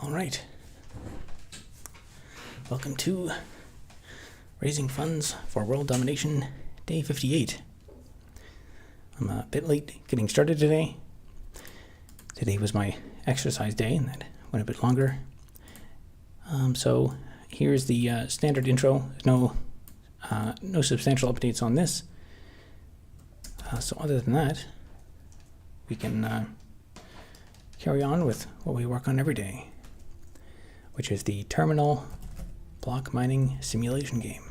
All right. Welcome to Raising Funds for World Domination, Day 58. I'm a bit late getting started today. Today was my exercise day, and that went a bit longer. So here's the standard intro. No substantial updates on this. So other than that, we can carry on with what we work on every day, which is the terminal block mining simulation game.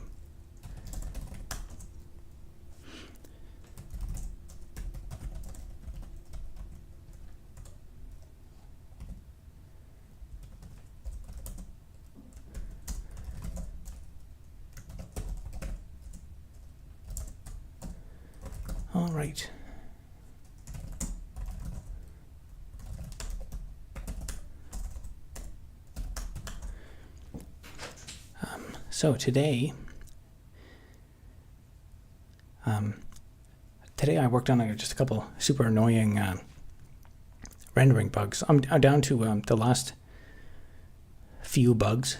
All right. So today I worked on just a couple super annoying rendering bugs. I'm down to the last few bugs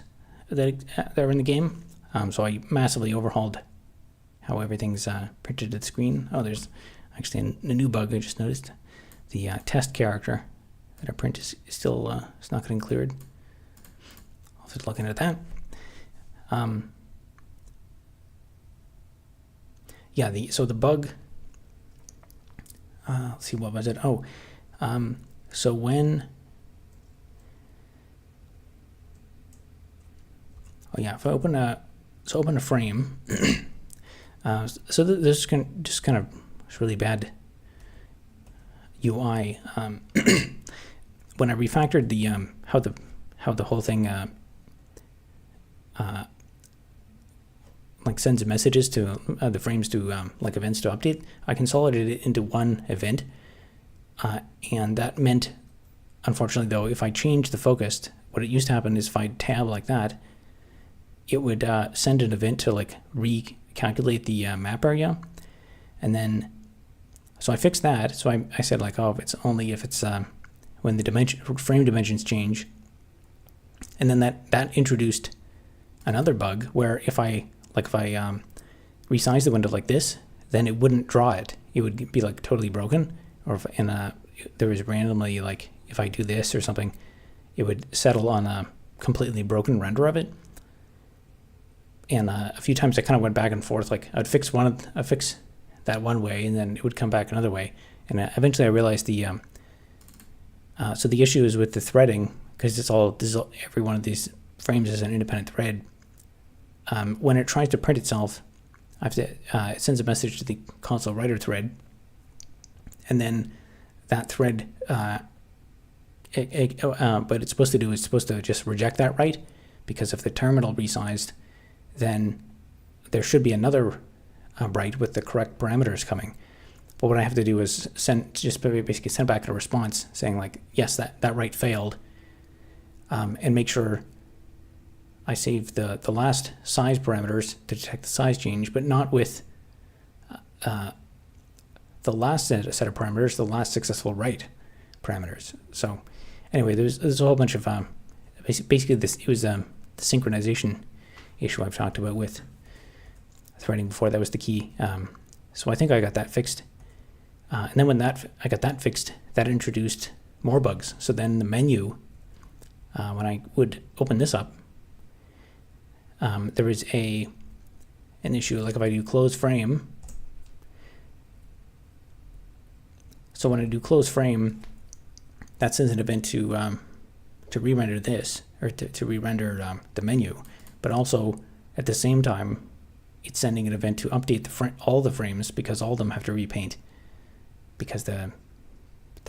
that are in the game. So I massively overhauled how everything's printed to the screen. Oh, there's actually a new bug I just noticed. The test character that I print is still it's not getting cleared. I'll just look into that. So the bug, let's see, what was it? So when, if I open a frame, so this can just kind of, it's really bad UI. When I refactored the, how the whole thing, like sends messages to the frames to like events to update, I consolidated it into one event, and that meant, unfortunately though, if I changed the focus, what it used to happen is if I tab like that, it would send an event to like recalculate the map area, and then so I fixed that. So I said like, oh, it's only if it's when the frame dimensions change, and then that introduced another bug where if I resize the window like this, then it wouldn't draw it. It would be like totally broken. Or if there was randomly, like if I do this or something, it would settle on a completely broken render of it. And a few times I kind of went back and forth. Like I'd fix that one way, and then it would come back another way. And eventually I realized so the issue is with the threading, because every one of these frames is an independent thread. When it tries to print itself, it sends a message to the console writer thread, and then that thread, but it's supposed to just reject that write, because if the terminal resized, then there should be another write with the correct parameters coming. But what I have to do is basically send back a response saying like, yes, that write failed, and make sure I save the last size parameters to detect the size change, but not with the last set of parameters, the last successful write parameters. So anyway, there's a whole bunch of basically it was the synchronization issue I've talked about with threading before. That was the key. So I think I got that fixed, and then when I got that fixed, that introduced more bugs. So then the menu, when I would open this up, there is an issue, like if I do close frame. So when I do close frame, that sends an event to re-render this, or to re-render the menu. But also at the same time, it's sending an event to update all the frames, because all of them have to repaint because the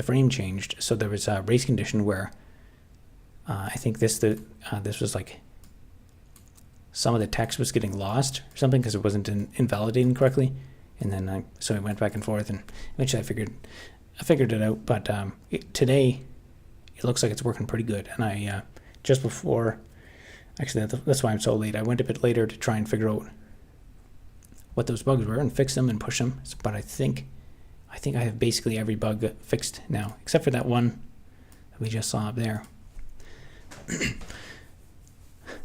frame changed. So there was a race condition where I think this was like, some of the text was getting lost or something because it wasn't invalidating correctly, and then so I went back and forth, and eventually I figured it out. But today it looks like it's working pretty good. And I just before, actually that's why I'm so late. I went a bit later to try and figure out what those bugs were and fix them and push them. But I think I have basically every bug fixed now, except for that one that we just saw up there.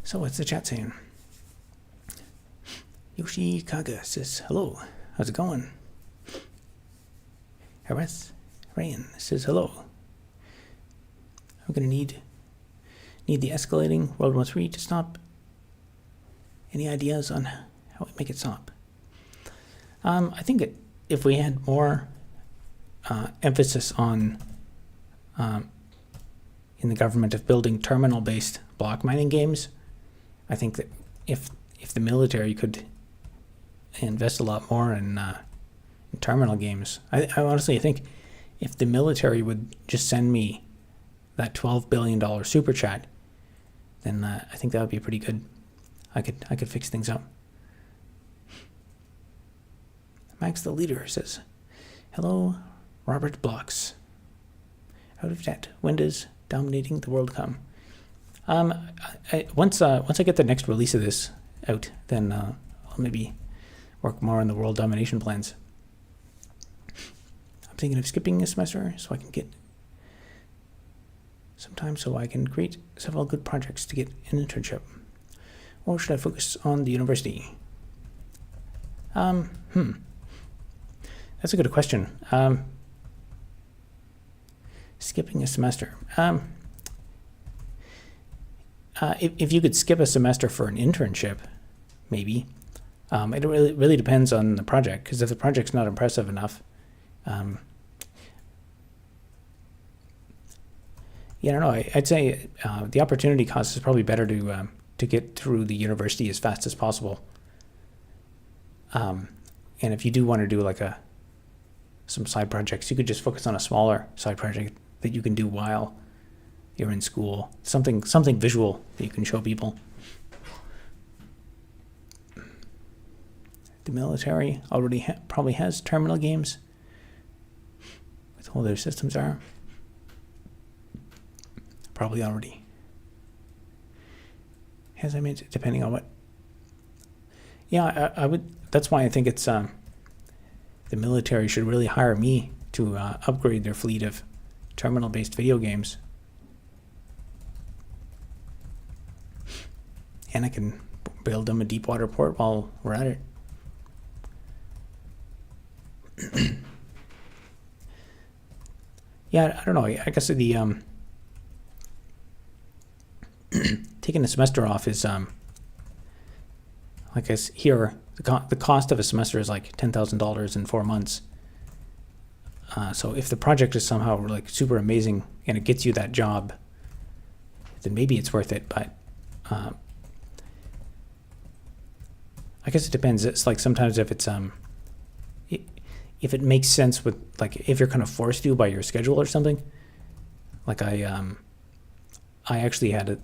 So what's the chat saying? Yoshikaga says, hello, how's it going? Harris Rayan says, hello. I'm going to need the escalating World War III to stop. Any ideas on how we make it stop? I think if we had more emphasis on in the government of building terminal-based block mining games, I think that if the military could invest a lot more in terminal games, I honestly think if the military would just send me that $12 billion super chat, then I think that would be pretty good. I could fix things up. Max the Leader says, hello, Robert Blocks. Out of debt. When does Dominating the World come? Once I get the next release of this out, then I'll maybe work more on the world domination plans. I'm thinking of skipping a semester so I can get some time so I can create several good projects to get an internship. Or should I focus on the university? That's a good question. Skipping a semester. If you could skip a semester for an internship, maybe. It really depends on the project, because if the project's not impressive enough, I don't know. I'd say the opportunity cost is probably better to get through the university as fast as possible. And if you do want to do like some side projects, you could just focus on a smaller side project that you can do while you're in school. Something visual that you can show people. The military already probably has terminal games with all their systems are. Probably already. As I mentioned, depending on what. Yeah, I would. That's why I think it's the military should really hire me to upgrade their fleet of terminal-based video games, and I can build them a deep water port while we're at it. Yeah, I don't know. I guess the taking a semester off is like I here the cost of a semester is like $10,000 in 4 months. So if the project is somehow like super amazing and it gets you that job, then maybe it's worth it. But I guess it depends. It's like sometimes if it's if it makes sense with like if you're kind of forced to by your schedule or something. Like I actually had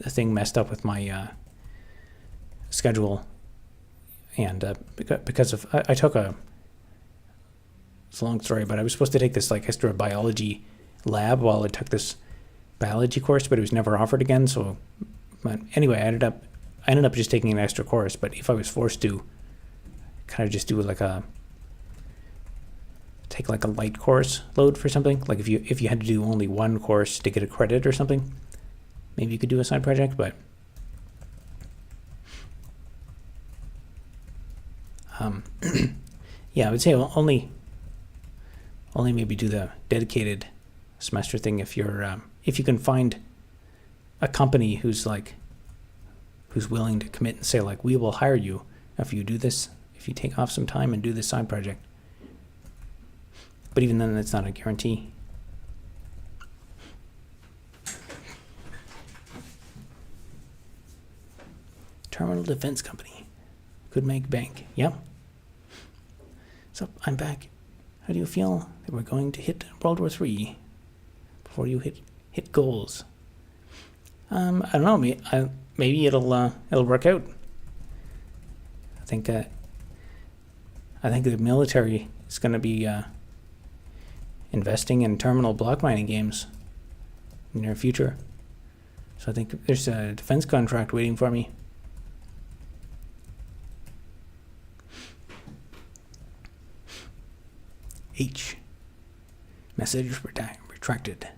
a thing messed up with my schedule, and because of I took it's a long story, but I was supposed to take this like extra biology lab while I took this biology course, but it was never offered again. So, but anyway, I ended up just taking an extra course. But if I was forced to kind of just do like take like a light course load for something, like if you had to do only one course to get a credit or something, maybe you could do a side project. But yeah, I would say only maybe do the dedicated semester thing if you can find a company who's willing to commit and say like, we will hire you if you do this, if you take off some time and do this side project. But even then, that's not a guarantee. Terminal Defense Company could make bank. Yep. So I'm back. How do you feel that we're going to hit World War III before you hit goals? I don't know. Maybe it'll work out. I think the military is going to be investing in terminal block mining games in the near future. So I think there's a defense contract waiting for me. H. Message retracted.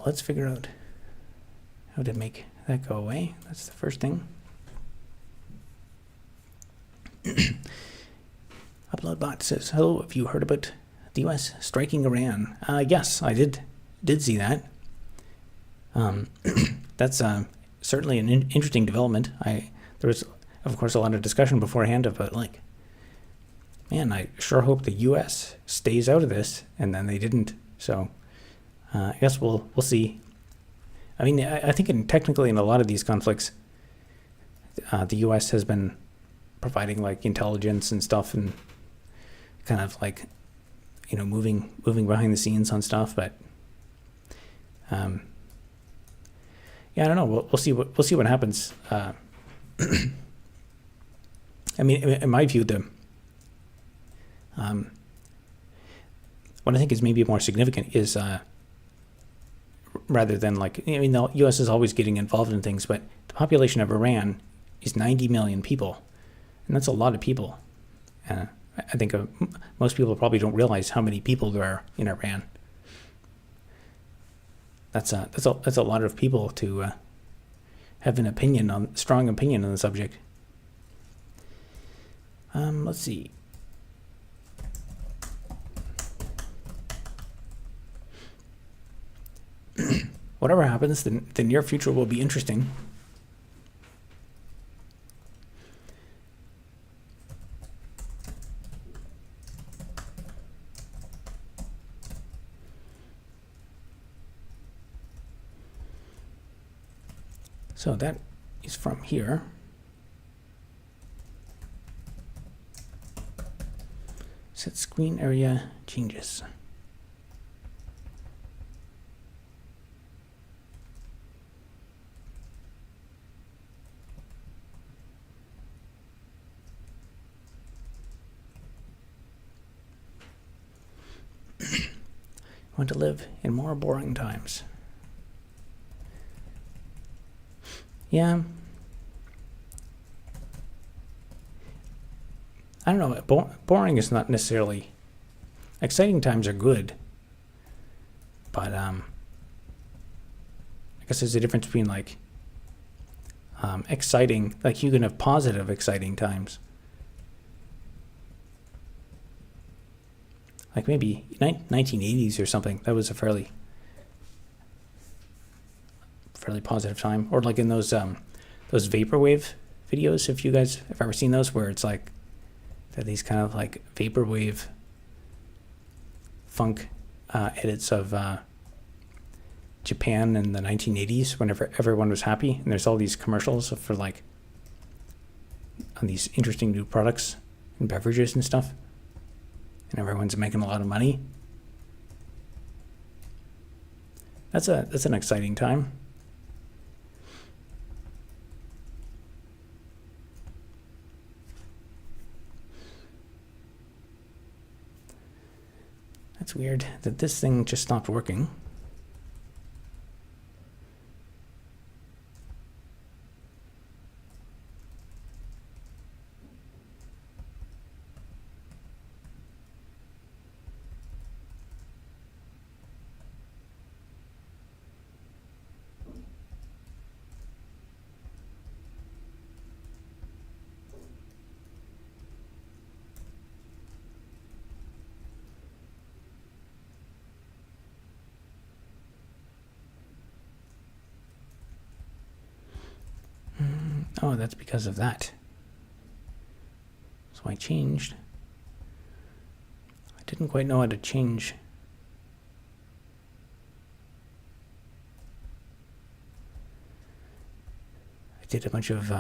let's figure out how to make that go away. That's the first thing. Uploadbot says, hello, have you heard about the US striking Iran? Yes, I did see that. That's certainly an interesting development. There was, of course, a lot of discussion beforehand about, like, man, I sure hope the US stays out of this, and then they didn't. So I guess we'll see. I mean, I think technically in a lot of these conflicts, the US has been providing, like, intelligence and stuff, and kind of, like, moving behind the scenes on stuff. But yeah, I don't know. We'll see what happens. I mean, in my view, what I think is maybe more significant is rather than, like, I mean, the U.S. is always getting involved in things, but the population of Iran is 90 million people, and that's a lot of people. I think most people probably don't realize how many people there are in Iran. That's a lot of people to have an strong opinion on the subject. Let's see. Whatever happens, the near future will be interesting. So that is from here. Set screen area changes. Want to live in more boring times. Yeah. I don't know. Boring is not necessarily. Exciting times are good, but I guess there's a difference between, like, exciting. Like, you can have positive, exciting times. Like maybe 1980s or something. That was a fairly positive time. Or like in those vaporwave videos, if you guys have ever seen those, where it's like these kind of like vaporwave funk edits of Japan in the 1980s, whenever everyone was happy, and there's all these commercials for, like, on these interesting new products and beverages and stuff, and everyone's making a lot of money. That's an exciting time. That's weird that this thing just stopped working. Oh, that's because of that. So I changed. I didn't quite know how to change. I did a bunch of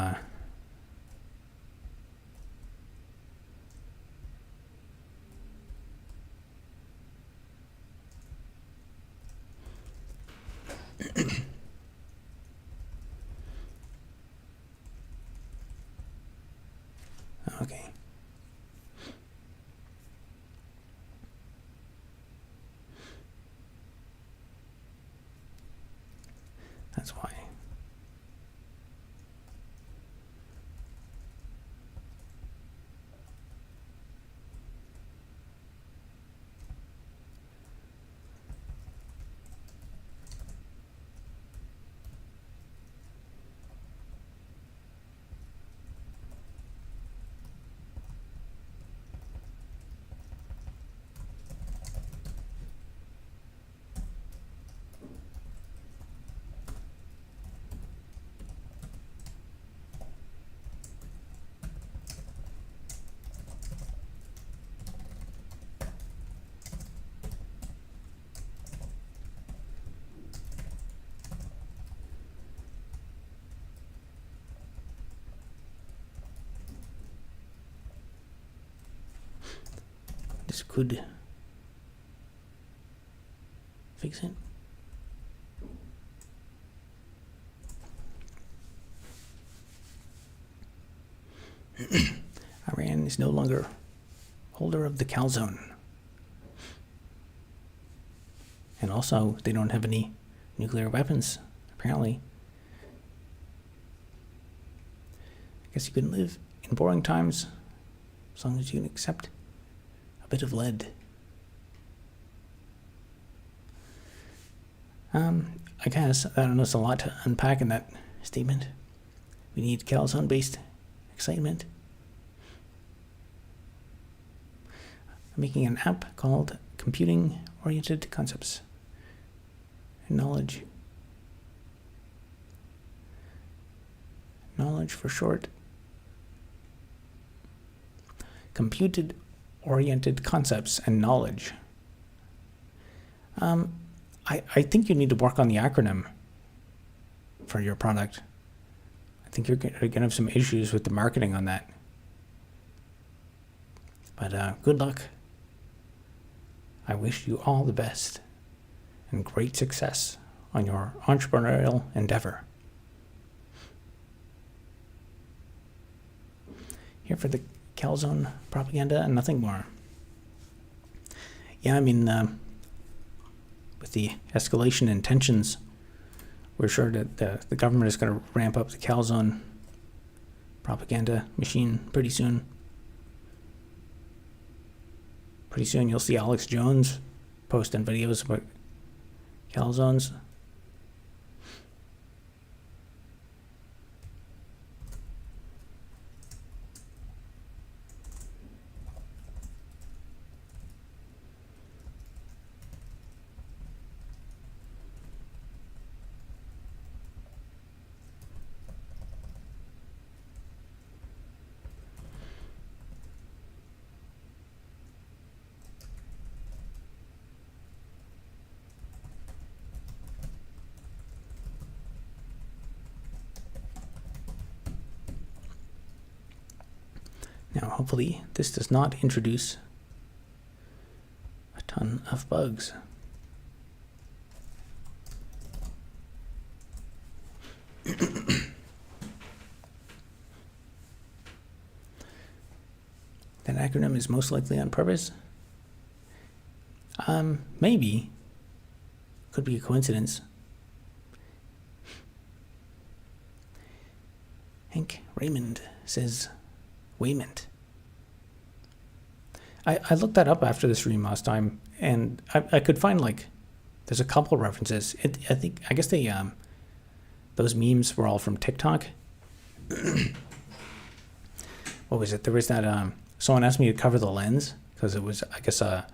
okay. That's why. could fix it. Iran is no longer holder of the calzone. And also, they don't have any nuclear weapons, apparently. I guess you can live in boring times as long as you can accept a bit of lead. I guess, I don't know, it's a lot to unpack in that statement. We need calzone-based excitement. I'm making an app called Computing-Oriented Concepts and Knowledge. Knowledge for short. Computed-Oriented Concepts and Knowledge. I think you need to work on the acronym for your product. I think you're going to have some issues with the marketing on that. But good luck. I wish you all the best and great success on your entrepreneurial endeavor. Here for the calzone propaganda and nothing more. Yeah, I mean, with the escalation in tensions, we're sure that the government is going to ramp up the calzone propaganda machine pretty soon. Pretty soon you'll see Alex Jones posting videos about calzones. Now, hopefully, this does not introduce a ton of bugs. That acronym is most likely on purpose. Maybe. Could be a coincidence. Hank Raymond says Waymint. I looked that up after the stream last time, and I could find, like, there's a couple references. I guess they those memes were all from TikTok. What was it? There was that someone asked me to cover the lens because it was, I guess, there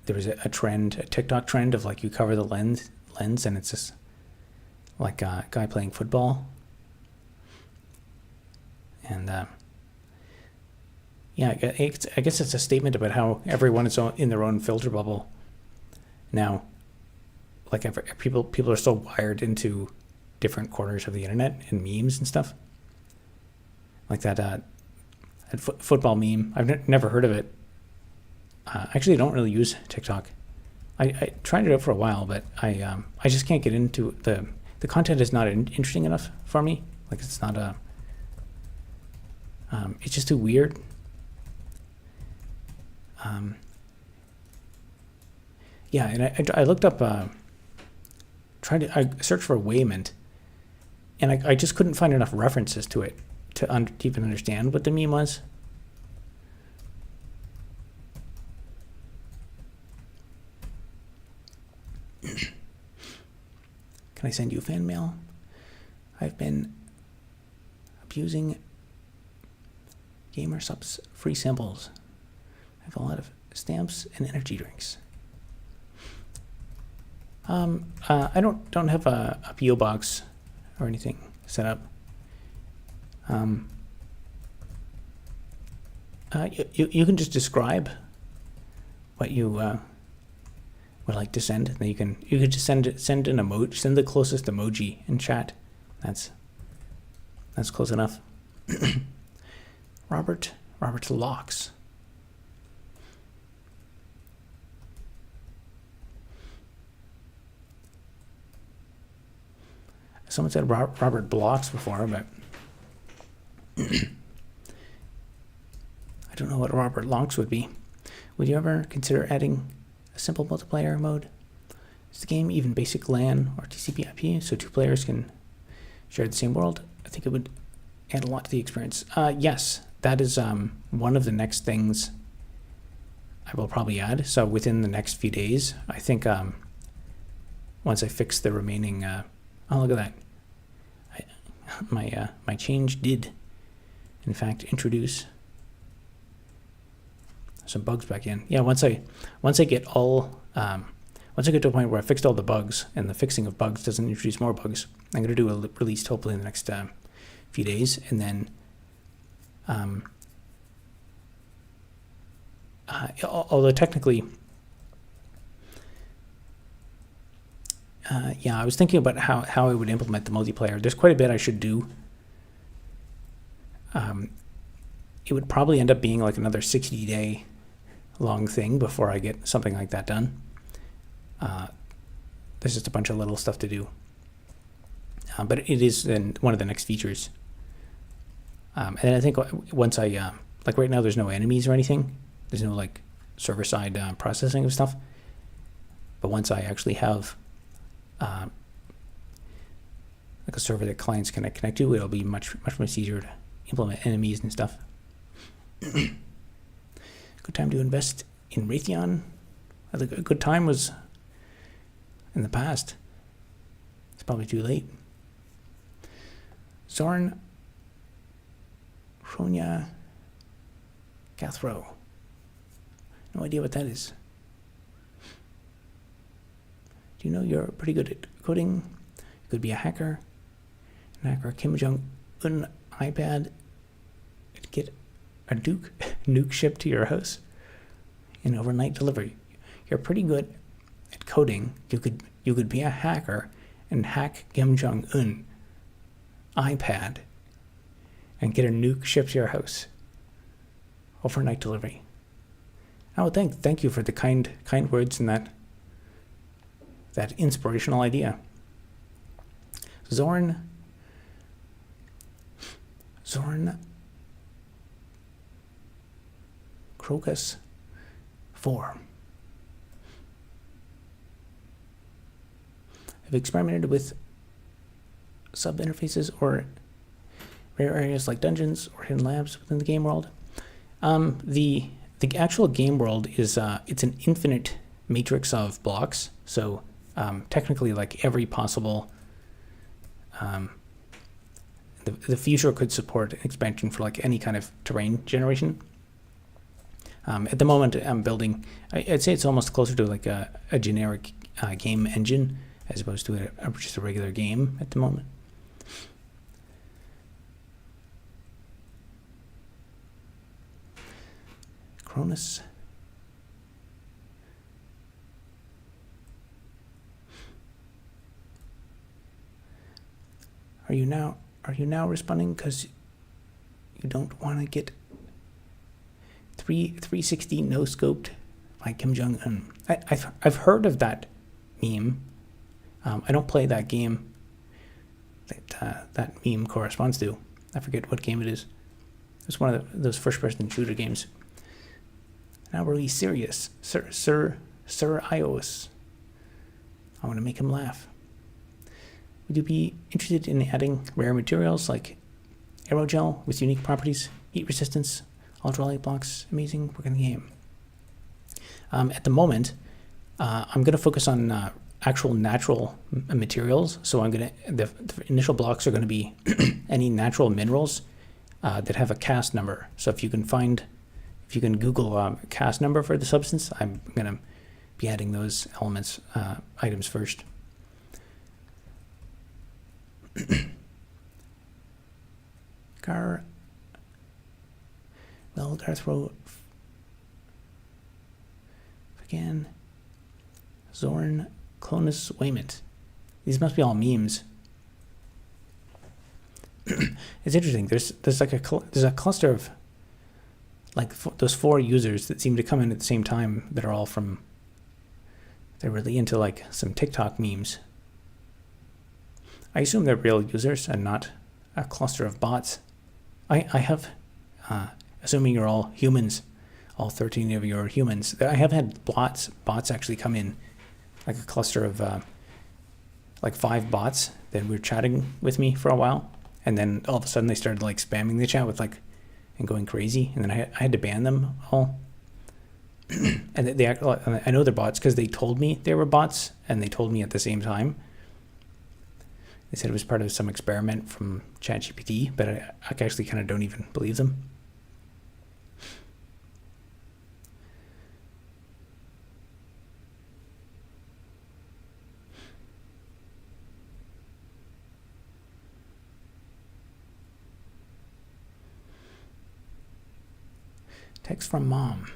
was a trend, a TikTok trend of, like, you cover the lens, and it's just like a guy playing football. And yeah, I guess it's a statement about how everyone is in their own filter bubble now. Like, people are so wired into different corners of the internet and memes and stuff. Like that football meme. I've never heard of it. Actually, I don't really use TikTok. I tried it out for a while, but I just can't get into the content is not interesting enough for me. Like, it's not a. It's just too weird. Yeah, and I looked up, I searched for Waymint, and I just couldn't find enough references to it to even understand what the meme was. Can I send you fan mail? I've been abusing GamerSup's free samples. I have a lot of stamps and energy drinks. I don't have a PO box or anything set up. You can just describe what you would like to send, and then you could just send an emoji, send the closest emoji in chat. That's close enough. Robert Locks. Someone said Robert Blocks before, but I don't know what Robert Lonks would be. Would you ever consider adding a simple multiplayer mode? Is the game even basic LAN or TCP/IP so two players can share the same world? I think it would add a lot to the experience. Yes, that is one of the next things I will probably add. So within the next few days, I think once I fix the remaining, oh, look at that. My change did, in fact, introduce some bugs back in. Yeah, once I get all, once I get to a point where I fixed all the bugs and the fixing of bugs doesn't introduce more bugs, I'm going to do a release hopefully in the next few days, and then although technically, yeah, I was thinking about how I would implement the multiplayer. There's quite a bit I should do. It would probably end up being like another 60-day long thing before I get something like that done. There's just a bunch of little stuff to do. But it is then one of the next features. And I think once I, like right now there's no enemies or anything. There's no like server-side processing of stuff. But once I actually have like a server that clients can connect to, it'll be much easier to implement enemies and stuff. Good time to invest in Raytheon. I think a good time was in the past. It's probably too late. Zorn Shronya Cathro. No idea what that is. Do you know you're pretty good at coding? You could be a hacker. An hacker Kim Jong-un iPad. Get a nuke shipped to your house in overnight delivery. You're pretty good at coding. You could be a hacker and hack Kim Jong-un iPad and get a nuke shipped to your house. Overnight delivery. Oh, thank you for the kind words and that inspirational idea. Zorn Crocus 4. I've experimented with sub-interfaces or rare areas like dungeons or hidden labs within the game world. The actual game world is it's an infinite matrix of blocks. So technically, like every possible, the future could support expansion for like any kind of terrain generation. At the moment, I'm building. I'd say it's almost closer to like a generic game engine as opposed to just a regular game at the moment. Cronus. Are you now responding because you don't want to get 360 no scoped by Kim Jong-un? I've heard of that meme. I don't play that game that meme corresponds to. I forget what game it is. It's one of those first-person shooter games. Now really serious, Sir Ios. I want to make him laugh. Would you be interested in adding rare materials like aerogel with unique properties, heat resistance, ultralight blocks? Amazing work in the game. At the moment, I'm going to focus on actual natural materials. So the initial blocks are going to be any natural minerals that have a CAS number. So if you can Google CAS number for the substance, I'm going to be adding those items first. Garthro again. Zorn Clonus Wayment. These must be all memes. It's interesting. There's a cluster of like those 4 users that seem to come in at the same time that are all they're really into like some TikTok memes. I assume they're real users and not a cluster of bots. I have, assuming you're all humans, all 13 of you are humans, I have had bots actually come in, like a cluster of like 5 bots that were chatting with me for a while, and then all of a sudden they started like spamming the chat with like, and going crazy, and then I had to ban them all. And they act, I know they're bots because they told me they were bots, and they told me at the same time. They said it was part of some experiment from ChatGPT, but I actually kind of don't even believe them. Text from mom.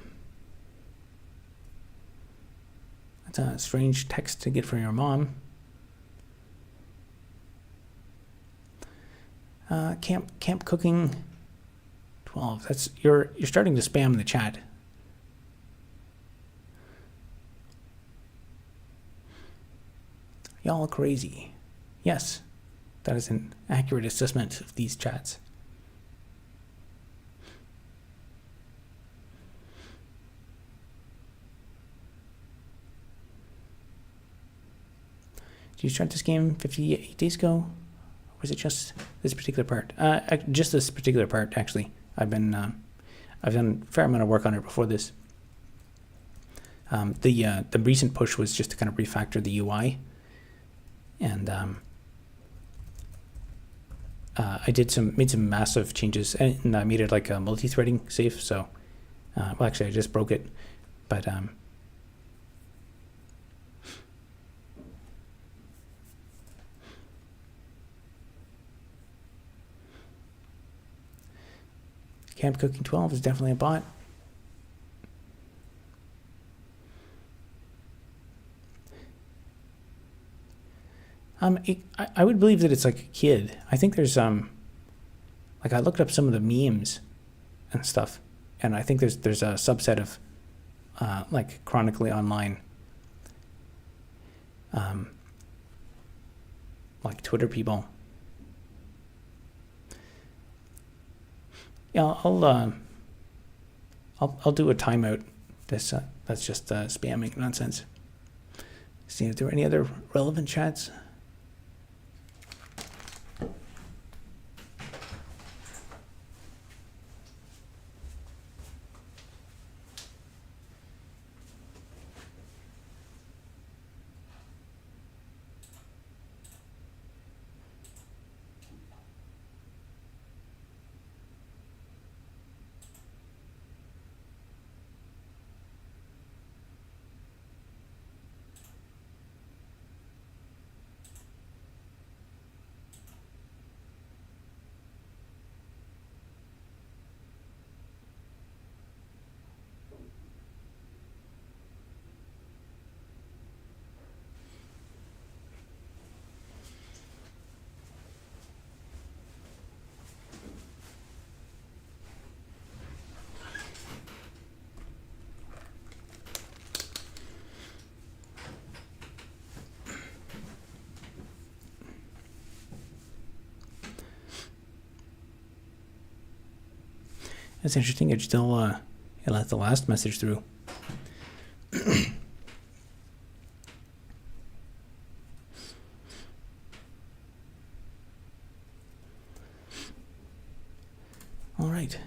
That's a strange text to get from your mom. Camp cooking 12. That's you're starting to spam the chat. Y'all crazy. Yes, that is an accurate assessment of these chats. Did you start this game 58 days ago? Or was it just this particular part? Just this particular part, actually. I've done a fair amount of work on it before this. The recent push was just to kind of refactor the UI, and I made some massive changes, and I made it like a multi-threading safe. So, well, actually, I just broke it, but Camp Cooking 12 is definitely a bot. I would believe that it's like a kid. I think there's like I looked up some of the memes and stuff, and I think there's a subset of like chronically online, like Twitter people. Yeah, I'll do a timeout. That's just spamming nonsense. See if there are any other relevant chats. That's interesting. It still it let the last message through. All right.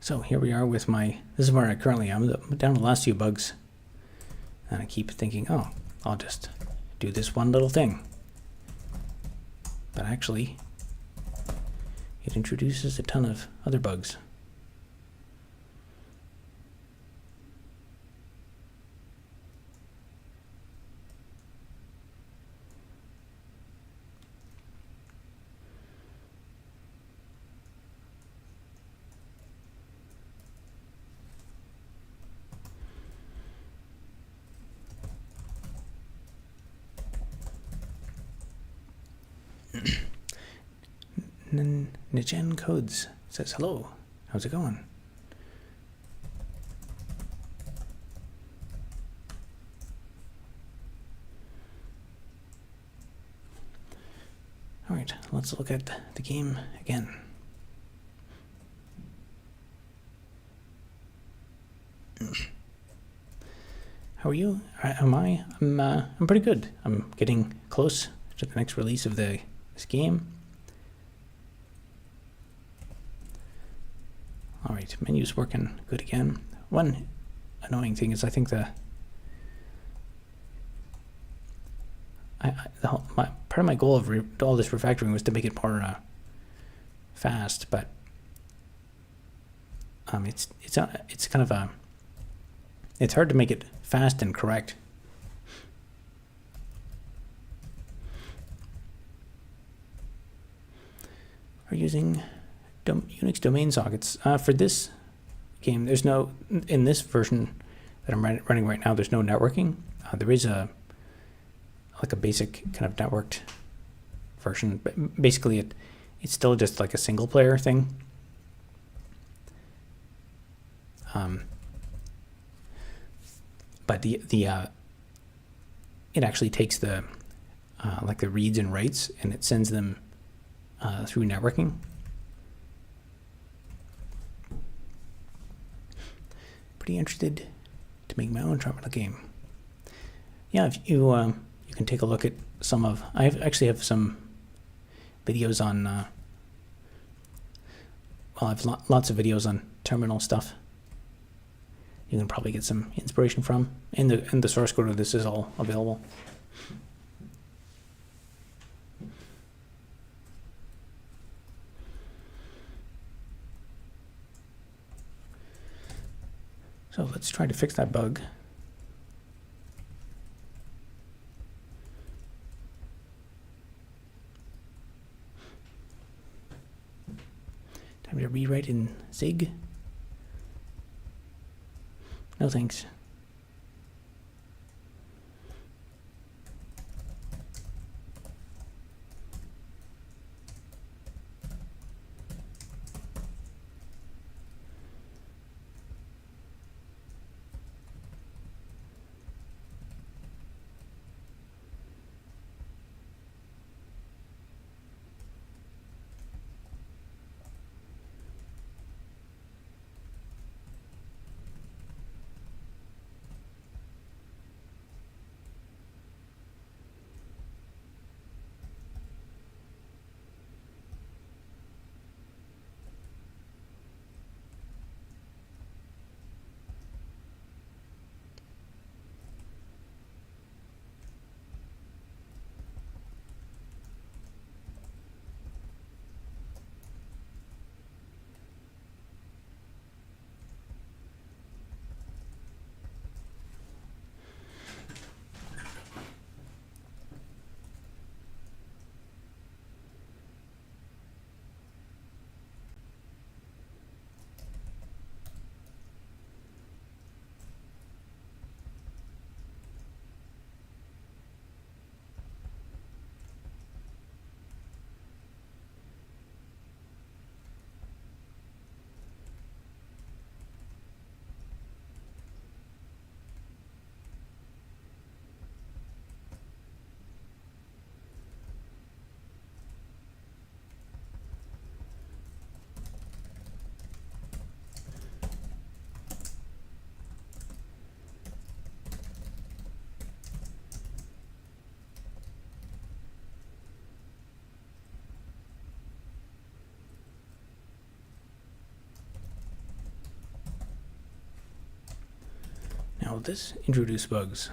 So here we are with my, this is where I currently am. I'm down to the last few bugs. And I keep thinking, oh, I'll just do this one little thing. But actually, it introduces a ton of other bugs. Nijen Codes says hello. How's it going? All right, let's look at the game again. How are you? Am I? I'm pretty good. I'm getting close to the next release of this game. All right, menu's working good again. One annoying thing is I think part of my goal of all this refactoring was to make it more fast, but it's kind of it's hard to make it fast and correct. We're using Unix domain sockets for this game. There's no, in this version that I'm running right now, there's no networking. There is a basic kind of networked version, but basically it's still just like a single player thing. But it actually takes the like the reads and writes, and it sends them through networking. Pretty interested to make my own terminal game. Yeah, if you you can take a look at some of. I actually have some videos on. Well, I have lots of videos on terminal stuff. You can probably get some inspiration from, and the source code of this is all available. So let's try to fix that bug. Time to rewrite in Zig. No thanks. Now this introduce bugs.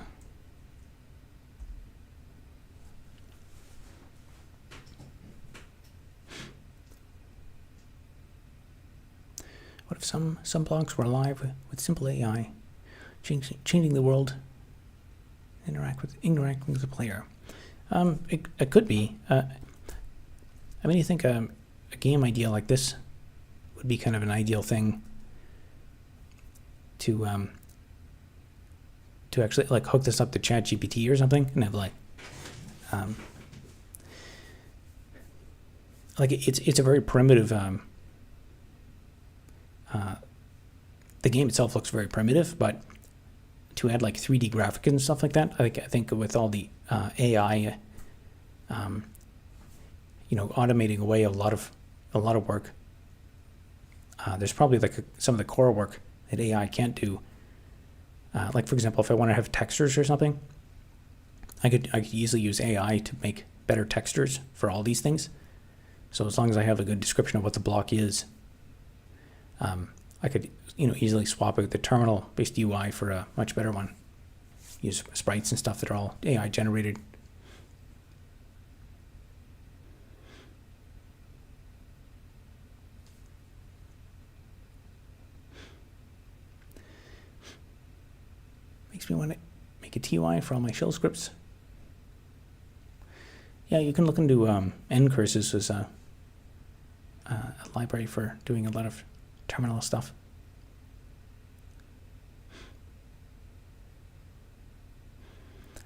What if some blocks were alive with simple AI, changing the world, interacting with the player? It could be. I mean, you think a game idea like this would be kind of an ideal thing to actually like hook this up to ChatGPT or something and have like it's a very primitive. The game itself looks very primitive, but to add like 3D graphics and stuff like that, I think with all the AI, automating away a lot of work. There's probably like some of the core work that AI can't do. Like for example, if I want to have textures or something, I could easily use AI to make better textures for all these things. So as long as I have a good description of what the block is, I could easily swap out the terminal-based UI for a much better one. Use sprites and stuff that are all AI generated. Makes me want to make a TY for all my shell scripts. Yeah, you can look into ncurses as a library for doing a lot of terminal stuff.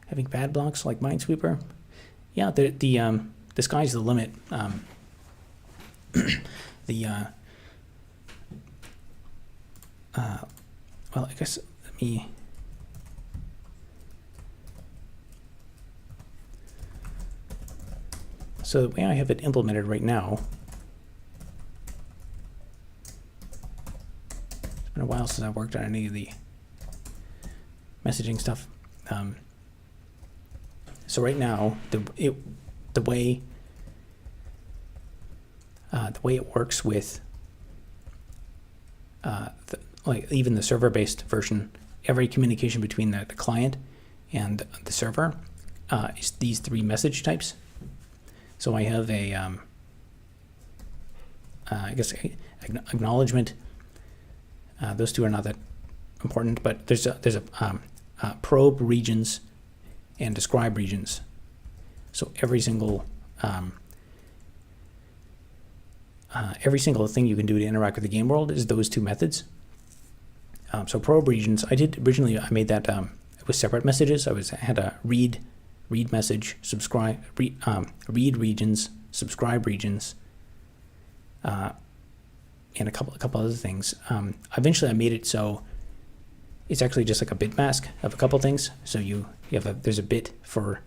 Having bad blocks like Minesweeper, yeah, the sky's the limit. Well, I guess let me. So the way I have it implemented right now, it's been a while since I worked on any of the messaging stuff. So right now, the way it works with like even the server-based version, every communication between the client and the server is these three message types. So I have a, I guess, acknowledgement. Those two are not that important, but there's a probe regions and describe regions. So every single thing you can do to interact with the game world is those two methods. So probe regions, I made that with separate messages. I had a read message, subscribe, read regions, subscribe regions, and a couple other things. Eventually, I made it so it's actually just like a bit mask of a couple things. So there's a bit for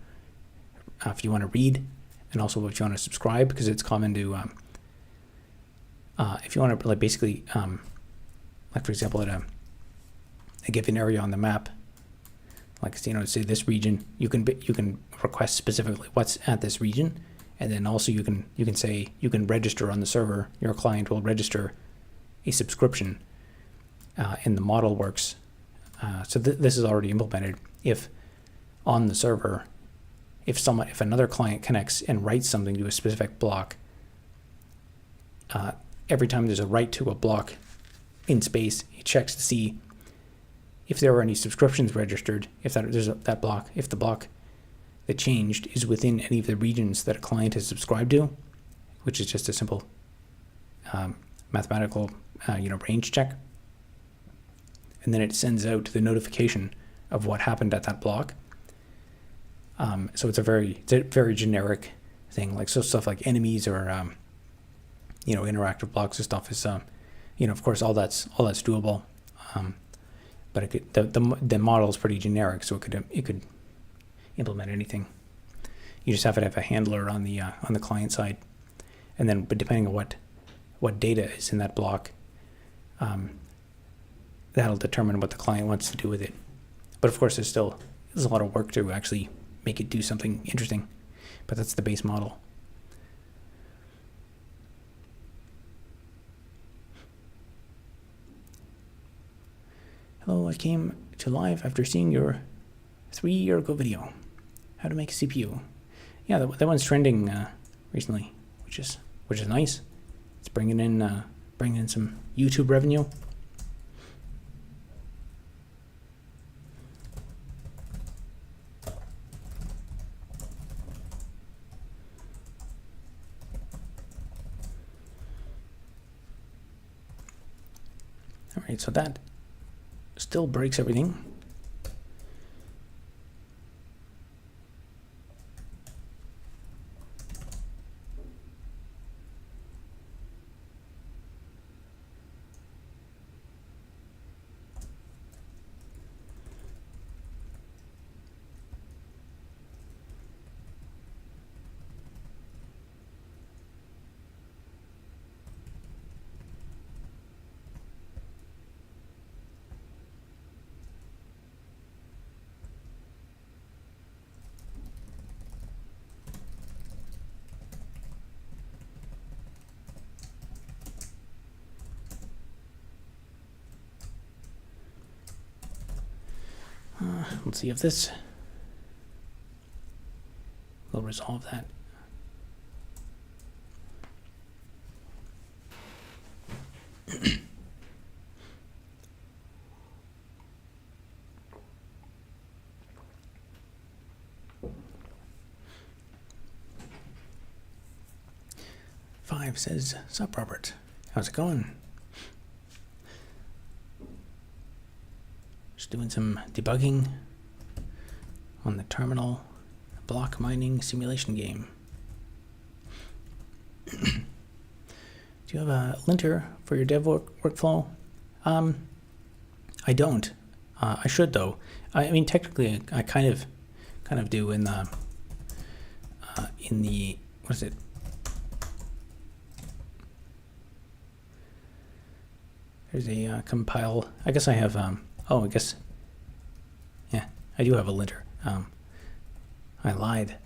if you want to read, and also if you want to subscribe, because it's common to if you want to like basically like for example at a given area on the map. Like say this region, you can request specifically what's at this region, and then also you can register on the server. Your client will register a subscription, and the model works. So this is already implemented. If on the server, if another client connects and writes something to a specific block, every time there's a write to a block in space, it checks to see if there are any subscriptions registered, if the block that changed is within any of the regions that a client has subscribed to, which is just a simple mathematical range check. And then it sends out the notification of what happened at that block. So it's a very generic thing, like so stuff like enemies or interactive blocks and stuff is of course all that's doable. But the model is pretty generic, so it could implement anything. You just have to have a handler on the client side, and then but depending on what data is in that block, that'll determine what the client wants to do with it. But of course, there's a lot of work to actually make it do something interesting. But that's the base model. Hello, I came to live after seeing your 3-year-ago video, how to make a CPU. Yeah, that one's trending recently, which is nice. It's bringing in some YouTube revenue. All right, so that still breaks everything. Let's see if this will resolve that. Five says, "Sup, Robert? How's it going? Just doing some debugging on the terminal block mining simulation game." Do you have a linter for your dev workflow? I don't. I should though. I mean, technically, I kind of do in the what is it? There's a compile. I guess I have. Oh, I guess. Yeah, I do have a linter. I lied.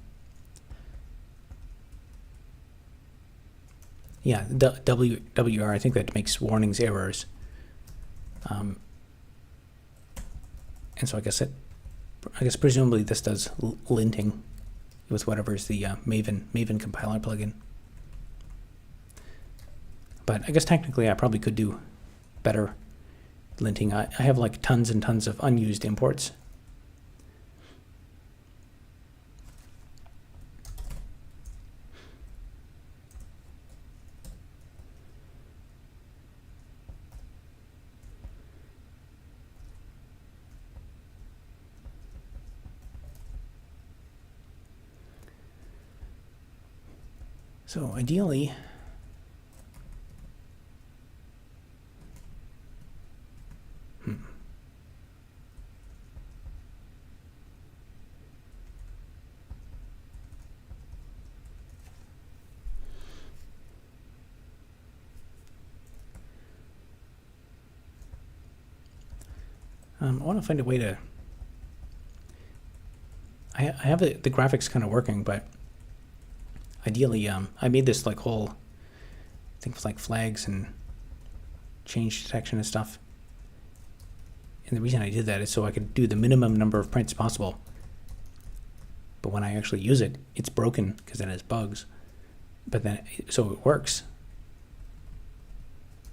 Yeah, WR. I think that makes warnings errors. And so I guess presumably this does linting with whatever's the Maven compiler plugin. But I guess technically I probably could do better linting. I have like tons and tons of unused imports. So ideally, I want to find a way to. I have the graphics kind of working, but ideally, I made this like whole thing with like flags and change detection and stuff. And the reason I did that is so I could do the minimum number of prints possible. But when I actually use it, it's broken because it has bugs. But then, so it works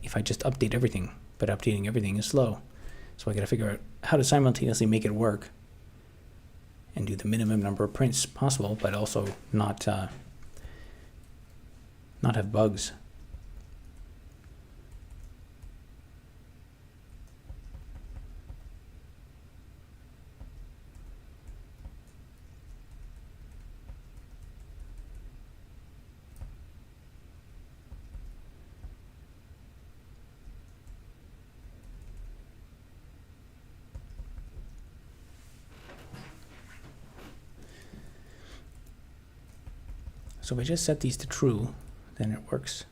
if I just update everything. But updating everything is slow. So I got to figure out how to simultaneously make it work and do the minimum number of prints possible, but also not have bugs. So if I just set these to true, then it works.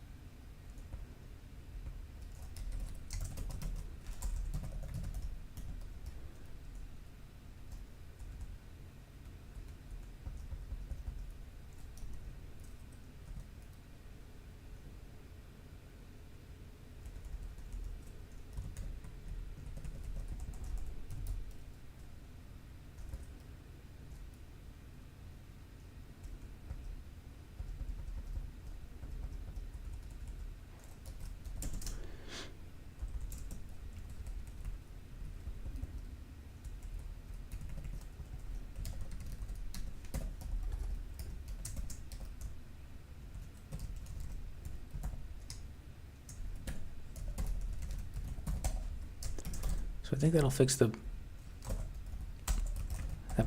So I think that'll fix that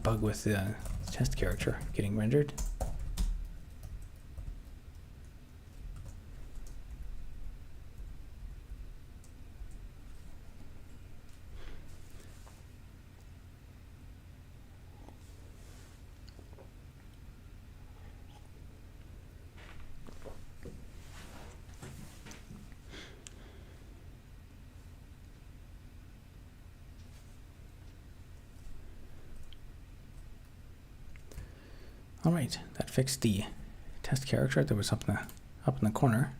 bug with the test character getting rendered. All right, that fixed the test character that was up in the corner.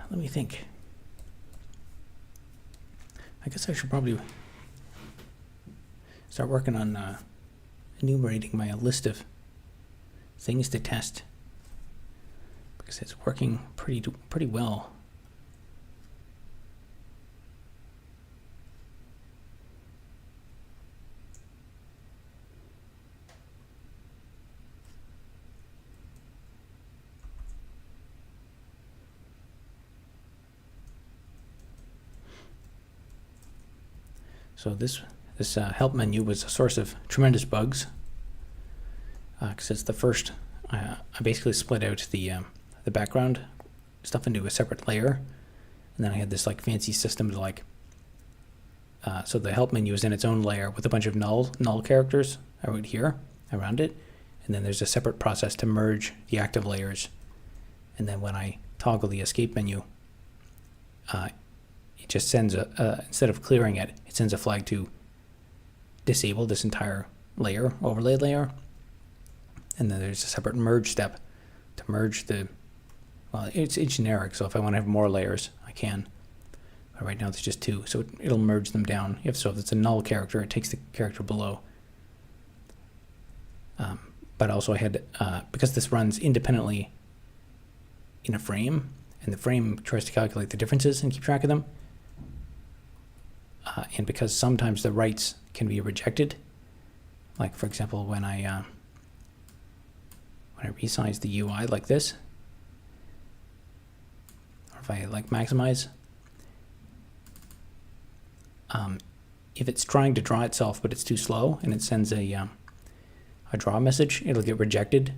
Let me think. I guess I should probably start working on enumerating my list of things to test, because it's working pretty well. So this help menu was a source of tremendous bugs, because it's the first. I basically split out the background stuff into a separate layer, and then I had this like fancy system to like. So the help menu is in its own layer with a bunch of null characters out here around it, and then there's a separate process to merge the active layers, and then when I toggle the escape menu, it just sends instead of clearing it, it sends a flag to disable this entire layer, overlay layer. And then there's a separate merge step to merge it's generic, so if I want to have more layers, I can. But right now there's just two, so it'll merge them down. So if it's a null character, it takes the character below. But also I had, because this runs independently in a frame, and the frame tries to calculate the differences and keep track of them, and because sometimes the writes can be rejected, like for example when I resize the UI like this, or if I like maximize, if it's trying to draw itself but it's too slow and it sends a draw message, it'll get rejected.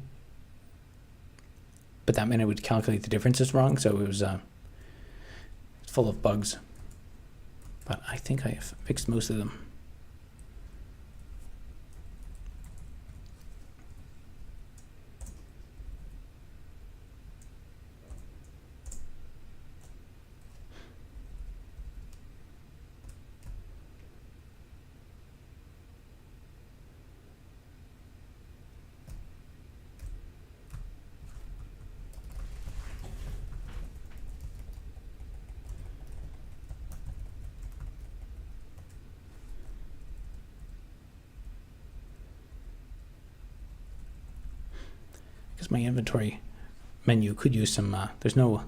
But that meant it would calculate the differences wrong, so it was full of bugs. But I think I have fixed most of them. Because my inventory menu could use some, there's no,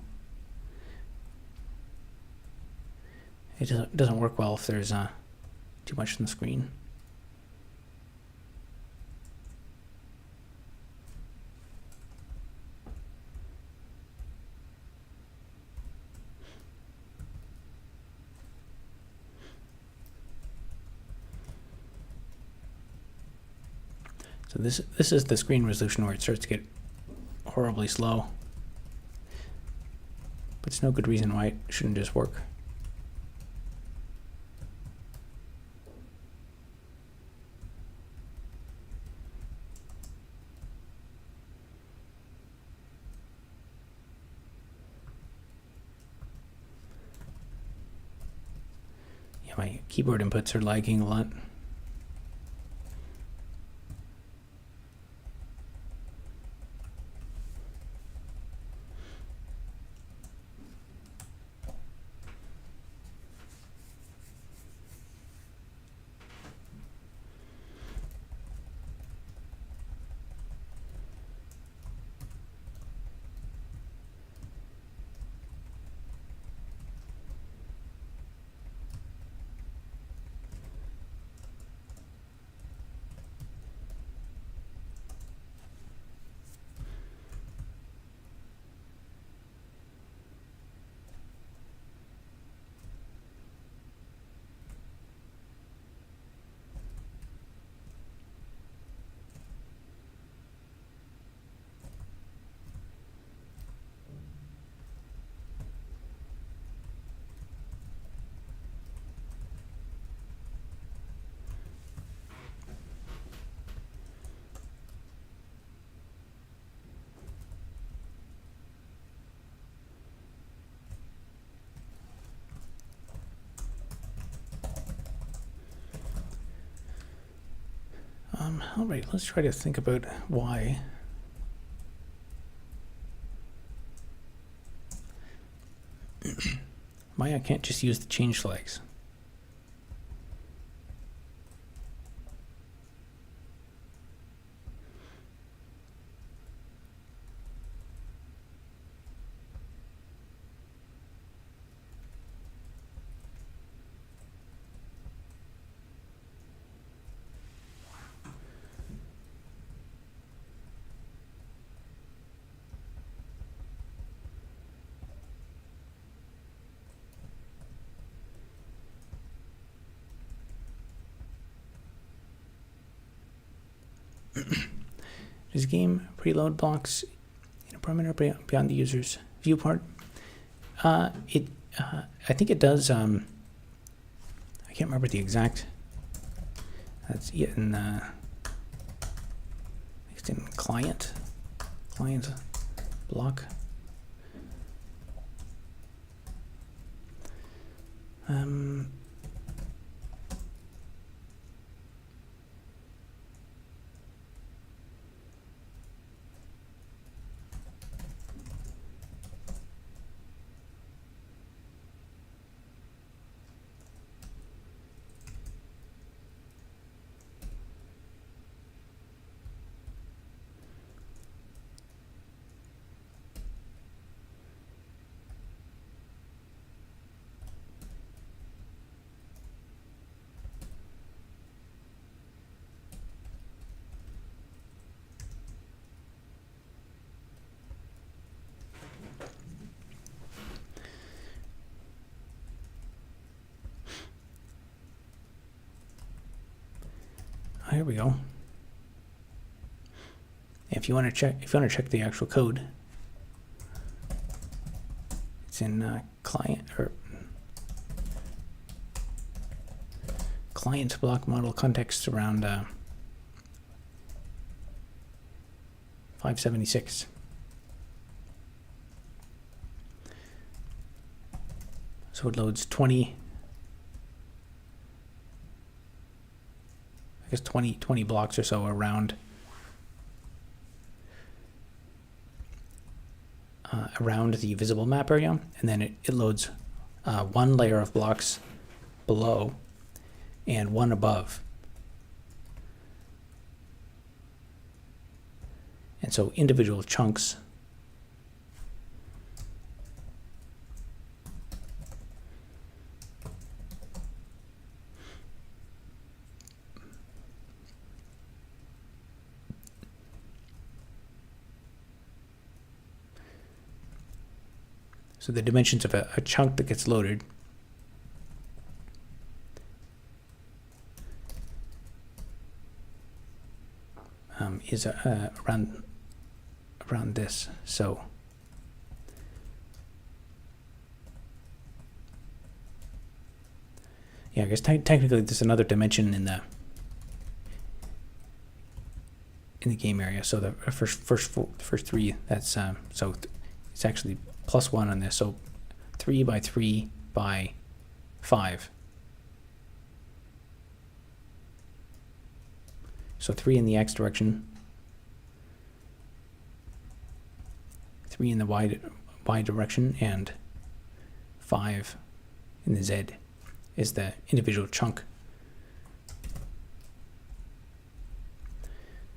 it doesn't work well if there's too much on the screen. So this is the screen resolution where it starts to get horribly slow. But it's no good reason why it shouldn't just work. Yeah, my keyboard inputs are lagging a lot. All right, let's try to think about why. Why I can't just use the change flags? Does game preload blocks in a perimeter beyond the user's viewport? I think it does. I can't remember the exact. That's in next in client block. Here we go. If you want to check the actual code, it's in client block model context around 576. So it loads 20 blocks or so around the visible map area, and then it loads one layer of blocks below and one above. And so individual chunks so the dimensions of a chunk that gets loaded is around this. So yeah, I guess technically there's another dimension in the game area. So the first three, that's so it's actually +1 on this. So 3 by 3 by 5. So 3 in the X direction, 3 in the Y direction, and 5 in the Z is the individual chunk.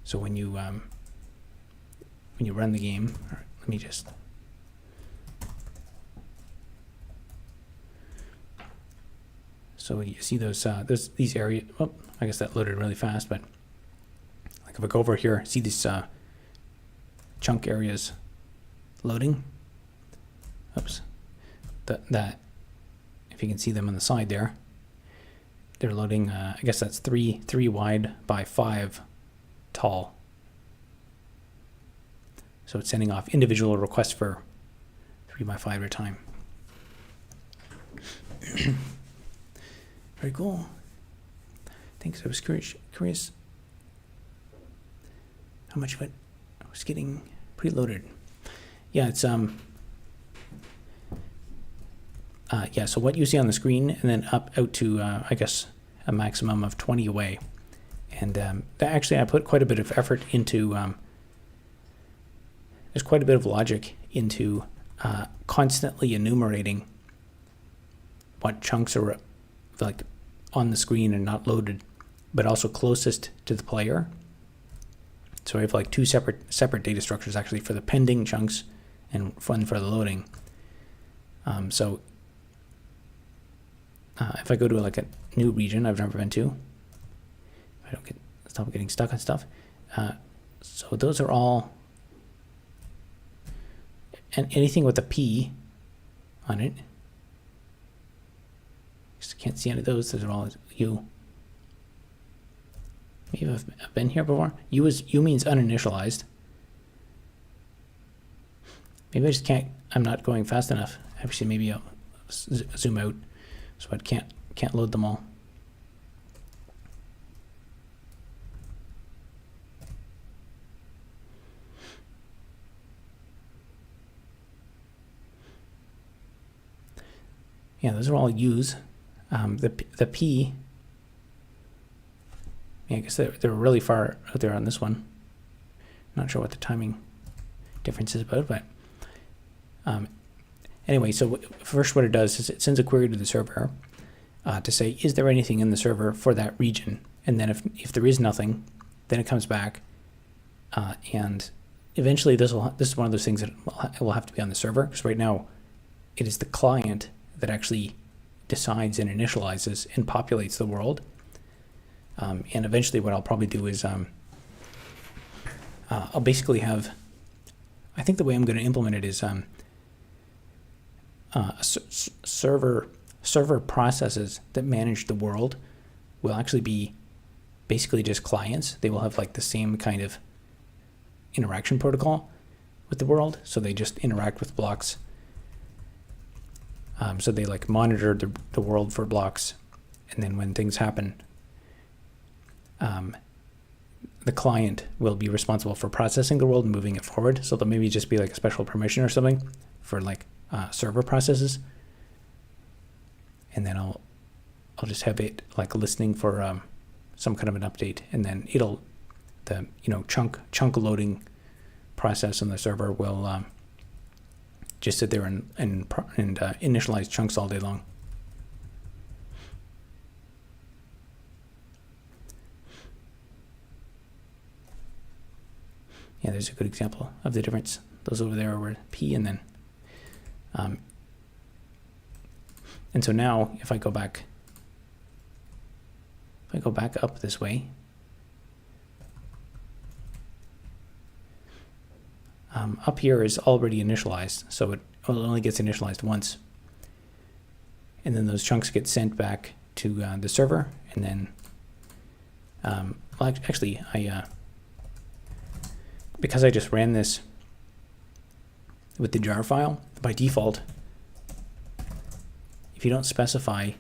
So when you run the game, let me just so you see those these areas. Oh, I guess that loaded really fast, but like if I go over here, see these chunk areas loading. Oops, that if you can see them on the side there, they're loading. I guess that's 3 wide by 5 tall. So it's sending off individual requests for 3 by 5 at a time. Very cool. Thanks. I was curious how much of it was getting preloaded. Yeah, it's yeah. So what you see on the screen, and then out to I guess a maximum of 20 away. And actually, I put quite a bit of effort into. There's quite a bit of logic into constantly enumerating what chunks are like on the screen and not loaded, but also closest to the player. So we have like two separate data structures actually for the pending chunks and one for the loading. So if I go to like a new region I've never been to, I don't stop getting stuck on stuff. So those are all, and anything with a P on it. Just can't see any of those. Those are all U. Maybe I've been here before. U means uninitialized. Maybe I just can't. I'm not going fast enough. Actually, maybe I'll zoom out so I can't load them all. Yeah, those are all U's. The P. Yeah, I guess they're really far out there on this one. Not sure what the timing difference is about, but anyway, so first what it does is it sends a query to the server to say, is there anything in the server for that region? And then if there is nothing, then it comes back and eventually this is one of those things that will have to be on the server, because right now it is the client that actually decides and initializes and populates the world. And eventually what I'll probably do is I'll basically have, I think the way I'm going to implement it is server processes that manage the world will actually be basically just clients. They will have like the same kind of interaction protocol with the world. So they just interact with blocks. So they like monitor the world for blocks. And then when things happen, the client will be responsible for processing the world and moving it forward. So there'll maybe just be like a special permission or something for like server processes. And then I'll just have it like listening for some kind of an update, and then the chunk loading process on the server will just sit there and initialize chunks all day long. Yeah, there's a good example of the difference. Those over there were P, and then and so now if I go back up this way, up here is already initialized, so it only gets initialized once, and then those chunks get sent back to the server, and then well, actually I because I just ran this with the jar file, by default, if you don't specify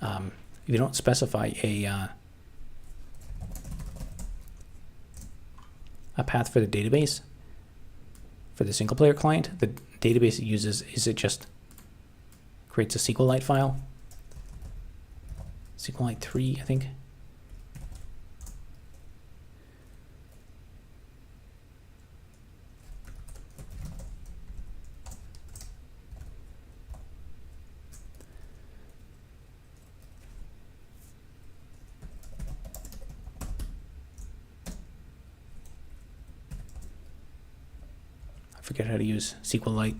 a path for the database for the single player client, the database it uses it just creates a SQLite file, SQLite 3, I think. I forget how to use SQLite.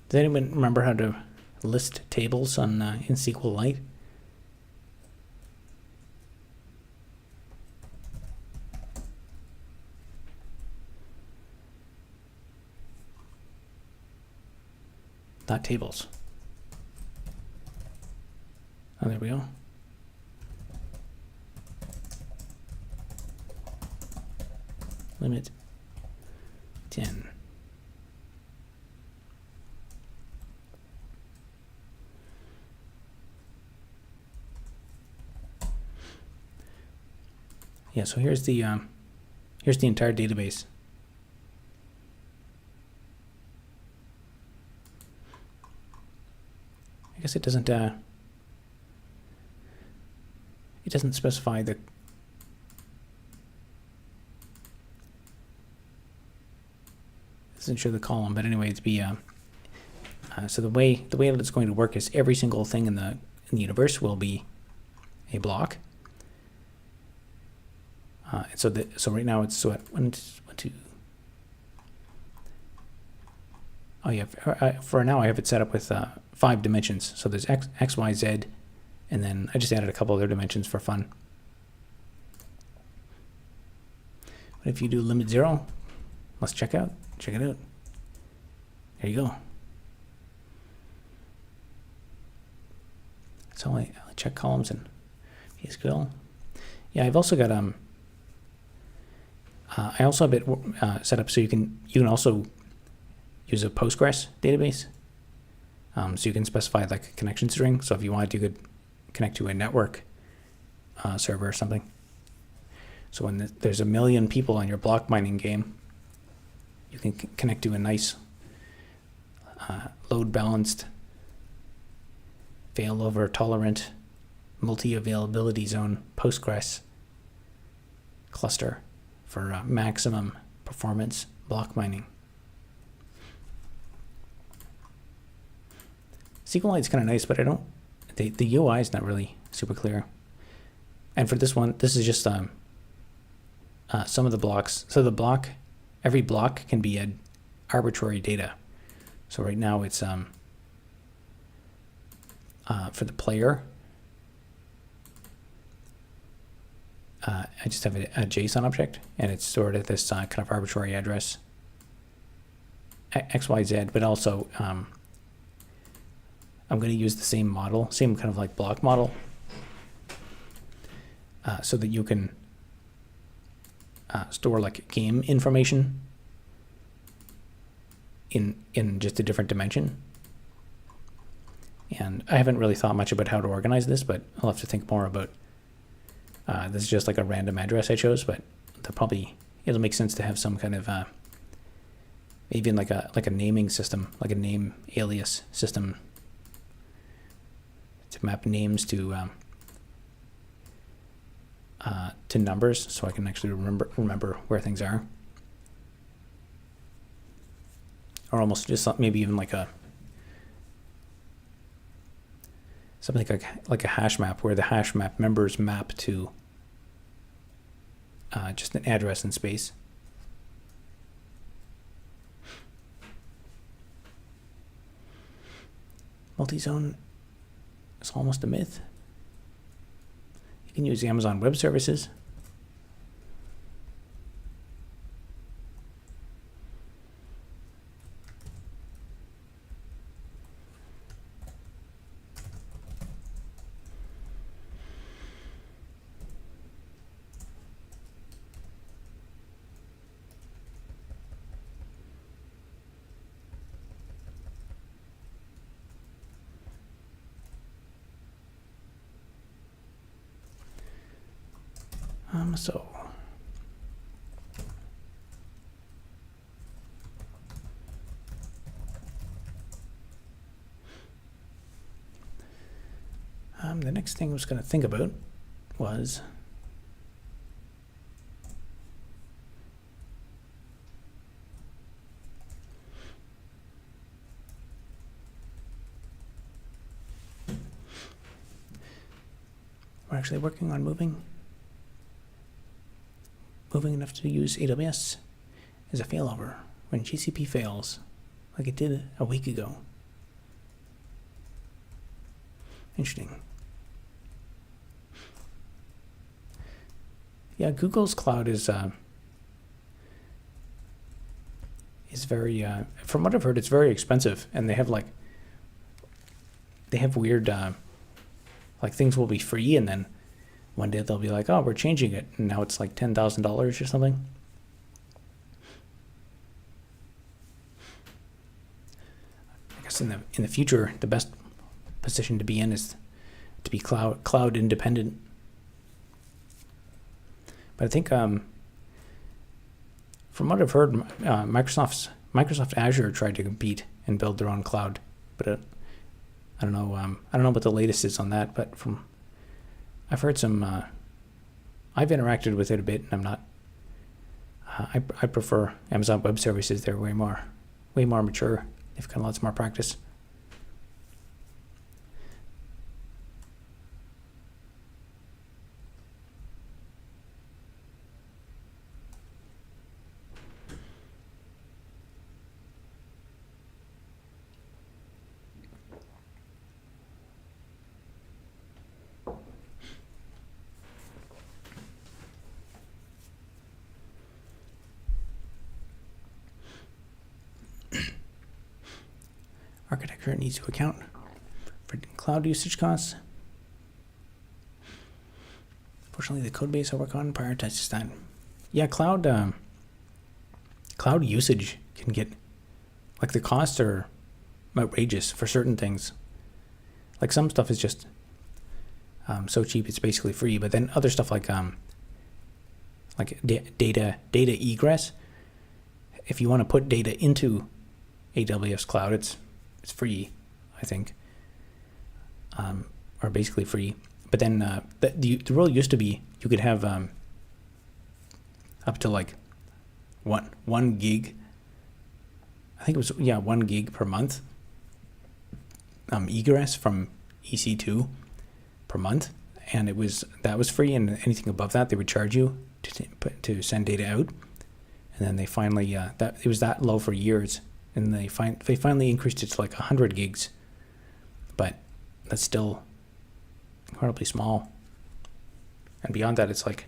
Does anyone remember how to list tables on in SQLite? Not tables. Oh, there we go. Limit 10. Yeah, so here's the entire database. I guess it doesn't specify the doesn't show the column, but anyway, it's be so the way that it's going to work is every single thing in the universe will be a block. So right now it's what one, two. Oh yeah, for now I have it set up with 5 dimensions. So there's X, Y, Z, and then I just added a couple other dimensions for fun. But if you do limit 0, let's check it out. There you go. So I check columns and PSQL. Yeah, I've also got I also have it set up so you can also use a Postgres database. So you can specify like a connection string. So if you wanted, you could connect to a network server or something. So when there's 1 million people on your block mining game, you can connect to a nice load balanced, failover tolerant, multi-availability zone Postgres cluster for maximum performance block mining. SQLite's kind of nice, but I don't. The UI is not really super clear. And for this one, this is just some of the blocks. So every block can be an arbitrary data. So right now it's for the player. I just have a JSON object, and it's stored at this kind of arbitrary address, XYZ, but also I'm going to use the same model, same kind of like block model, so that you can store like game information in just a different dimension. And I haven't really thought much about how to organize this, but I'll have to think more about. This is just like a random address I chose, but it'll make sense to have some kind of even like a naming system, like a name alias system, to map names to numbers, so I can actually remember where things are, or almost just maybe even like something like a hash map, where the hash map members map to just an address in space. Multi-zone is almost a myth. You can use Amazon Web Services. The next thing I was going to think about was we're actually working on moving enough to use AWS as a failover when GCP fails, like it did a week ago. Interesting. Yeah, Google's cloud is very, from what I've heard, it's very expensive, and they have weird, like things will be free, and then one day they'll be like, oh, we're changing it, and now it's like $10,000 or something. I guess in the future, the best position to be in is to be cloud independent. But I think from what I've heard, Microsoft Azure tried to compete and build their own cloud, but I don't know. I don't know what the latest is on that, but I've heard some. I've interacted with it a bit, and I'm not. I prefer Amazon Web Services. They're way more mature. They've got lots more practice. Architecture needs to account for cloud usage costs. Fortunately, the code base I work on prioritizes that. Yeah, cloud usage can get, like, the costs are outrageous for certain things. Like, some stuff is just so cheap it's basically free, but then other stuff like data egress, if you want to put data into AWS cloud, it's free, I think, or basically free. But then the rule used to be you could have up to like one gig. I think it was 1 gig per month egress from EC2 per month, and that was free. And anything above that, they would charge you to send data out. And then they finally it was that low for years. And they finally increased it to like 100 gigs, but that's still incredibly small. And beyond that, it's like,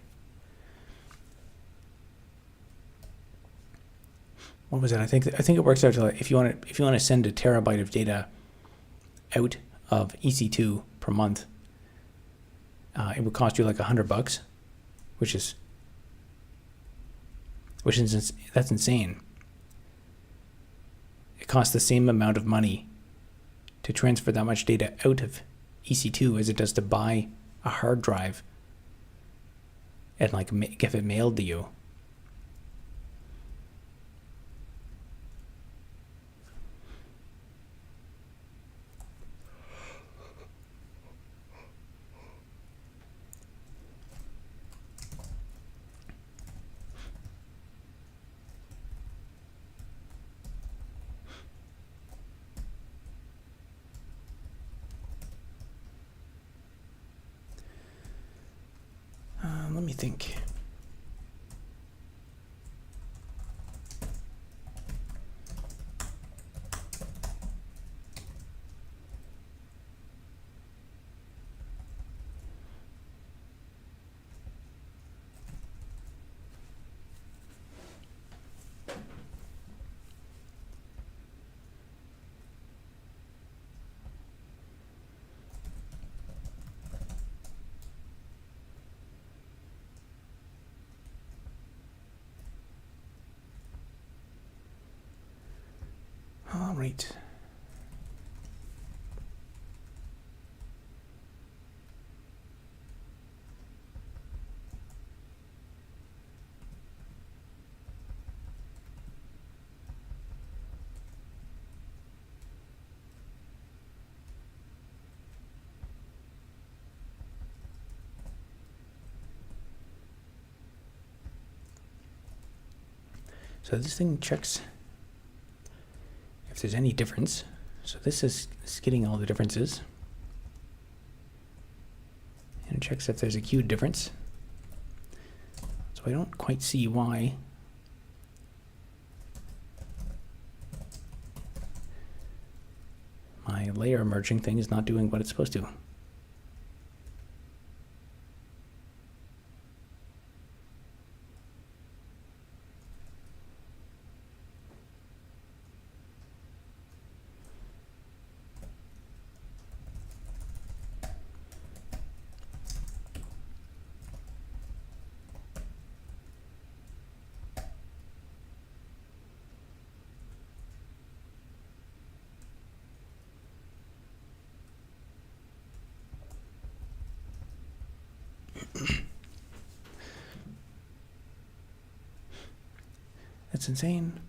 what was it? I think it works out to, like, if you want to send a terabyte of data out of EC2 per month, it would cost you like $100, which is that's insane. It costs the same amount of money to transfer that much data out of EC2 as it does to buy a hard drive and like get it mailed to you. Let me think. All right. So this thing checks if there's any difference. So this is getting all the differences. And it checks if there's a queued difference. So I don't quite see why my layer merging thing is not doing what it's supposed to. That's insane.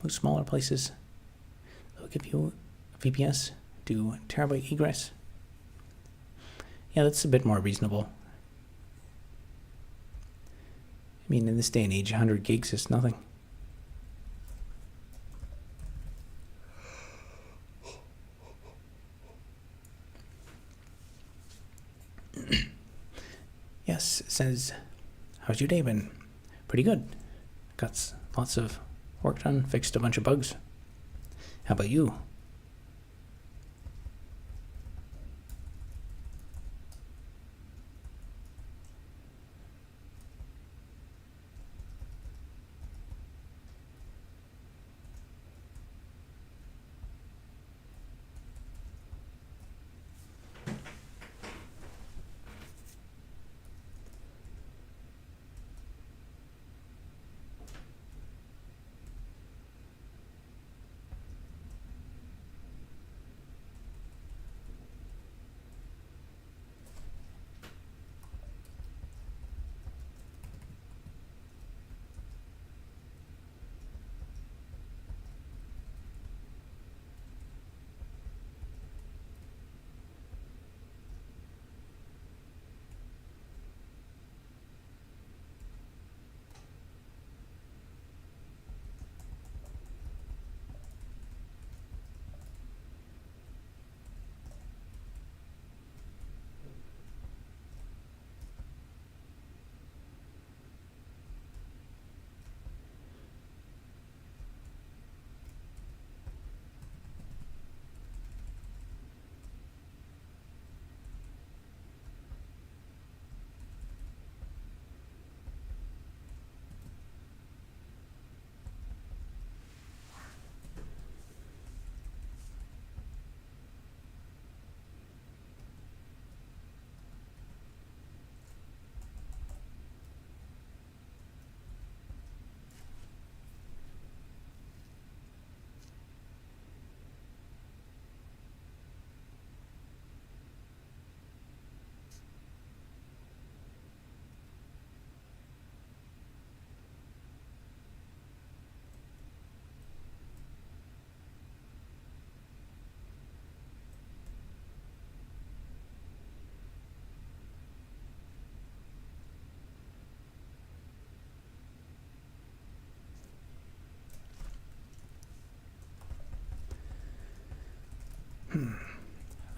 Most smaller places, they'll give you a VPS do terabyte egress. Yeah, that's a bit more reasonable. I mean, in this day and age, 100 gigs is nothing. Yes, it says, how's your day been? Pretty good. Got lots of work done, fixed a bunch of bugs. How about you?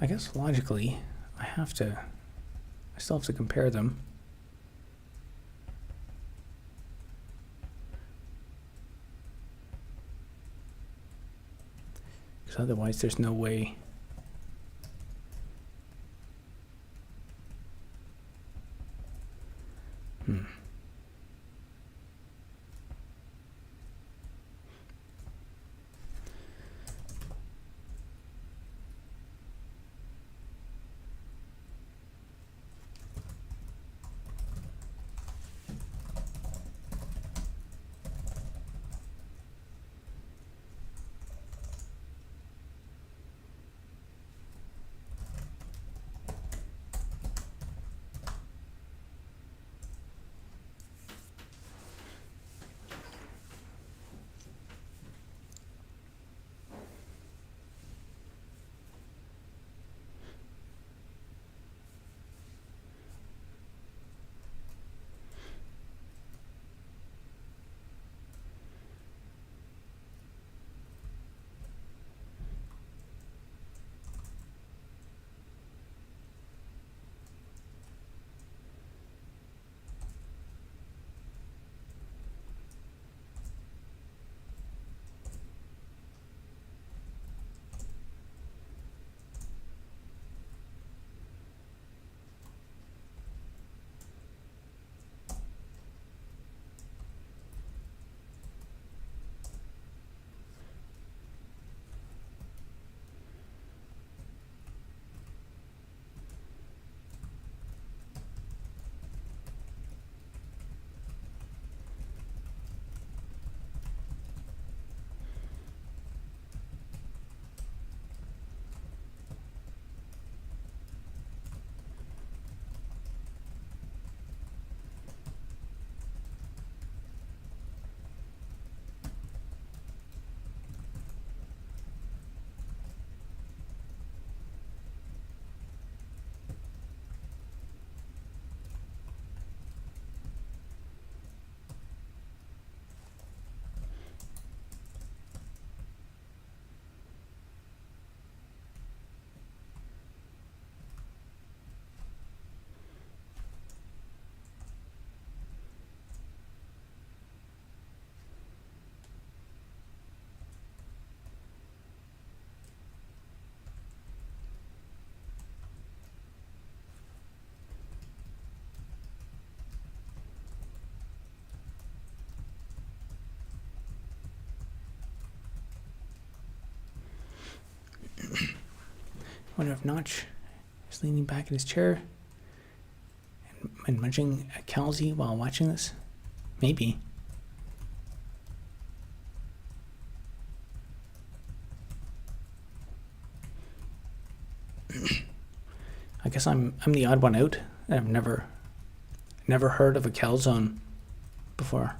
I guess logically, I still have to compare them. Because otherwise there's no way. wonder if Notch is leaning back in his chair and munching a Calzy while watching this. Maybe. I guess I'm the odd one out. I've never heard of a calzone before.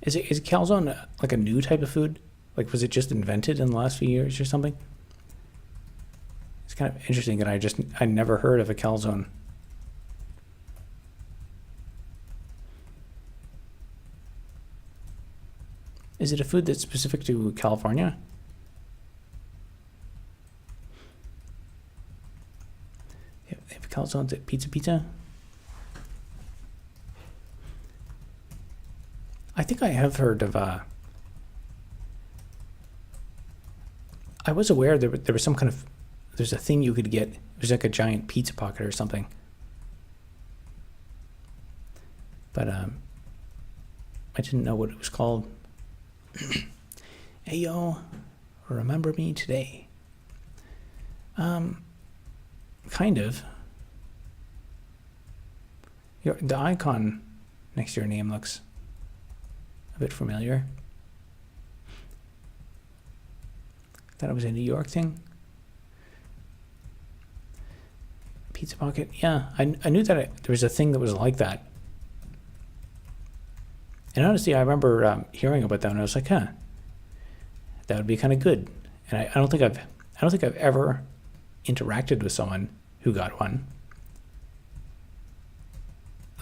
Is calzone like a new type of food? Like, was it just invented in the last few years or something? It's kind of interesting that I never heard of a calzone. Is it a food that's specific to California? They have calzones at Pizza. I think I have heard of. I was aware there was some kind of. There's a thing you could get. There's like a giant pizza pocket or something. But I didn't know what it was called. Hey yo, remember me today? Kind of. The icon next to your name looks a bit familiar. Thought it was a New York thing. Pizza pocket. Yeah, I knew that there was a thing that was like that. And honestly, I remember hearing about that, and I was like, "Huh, that would be kind of good." And I don't think I've ever interacted with someone who got one.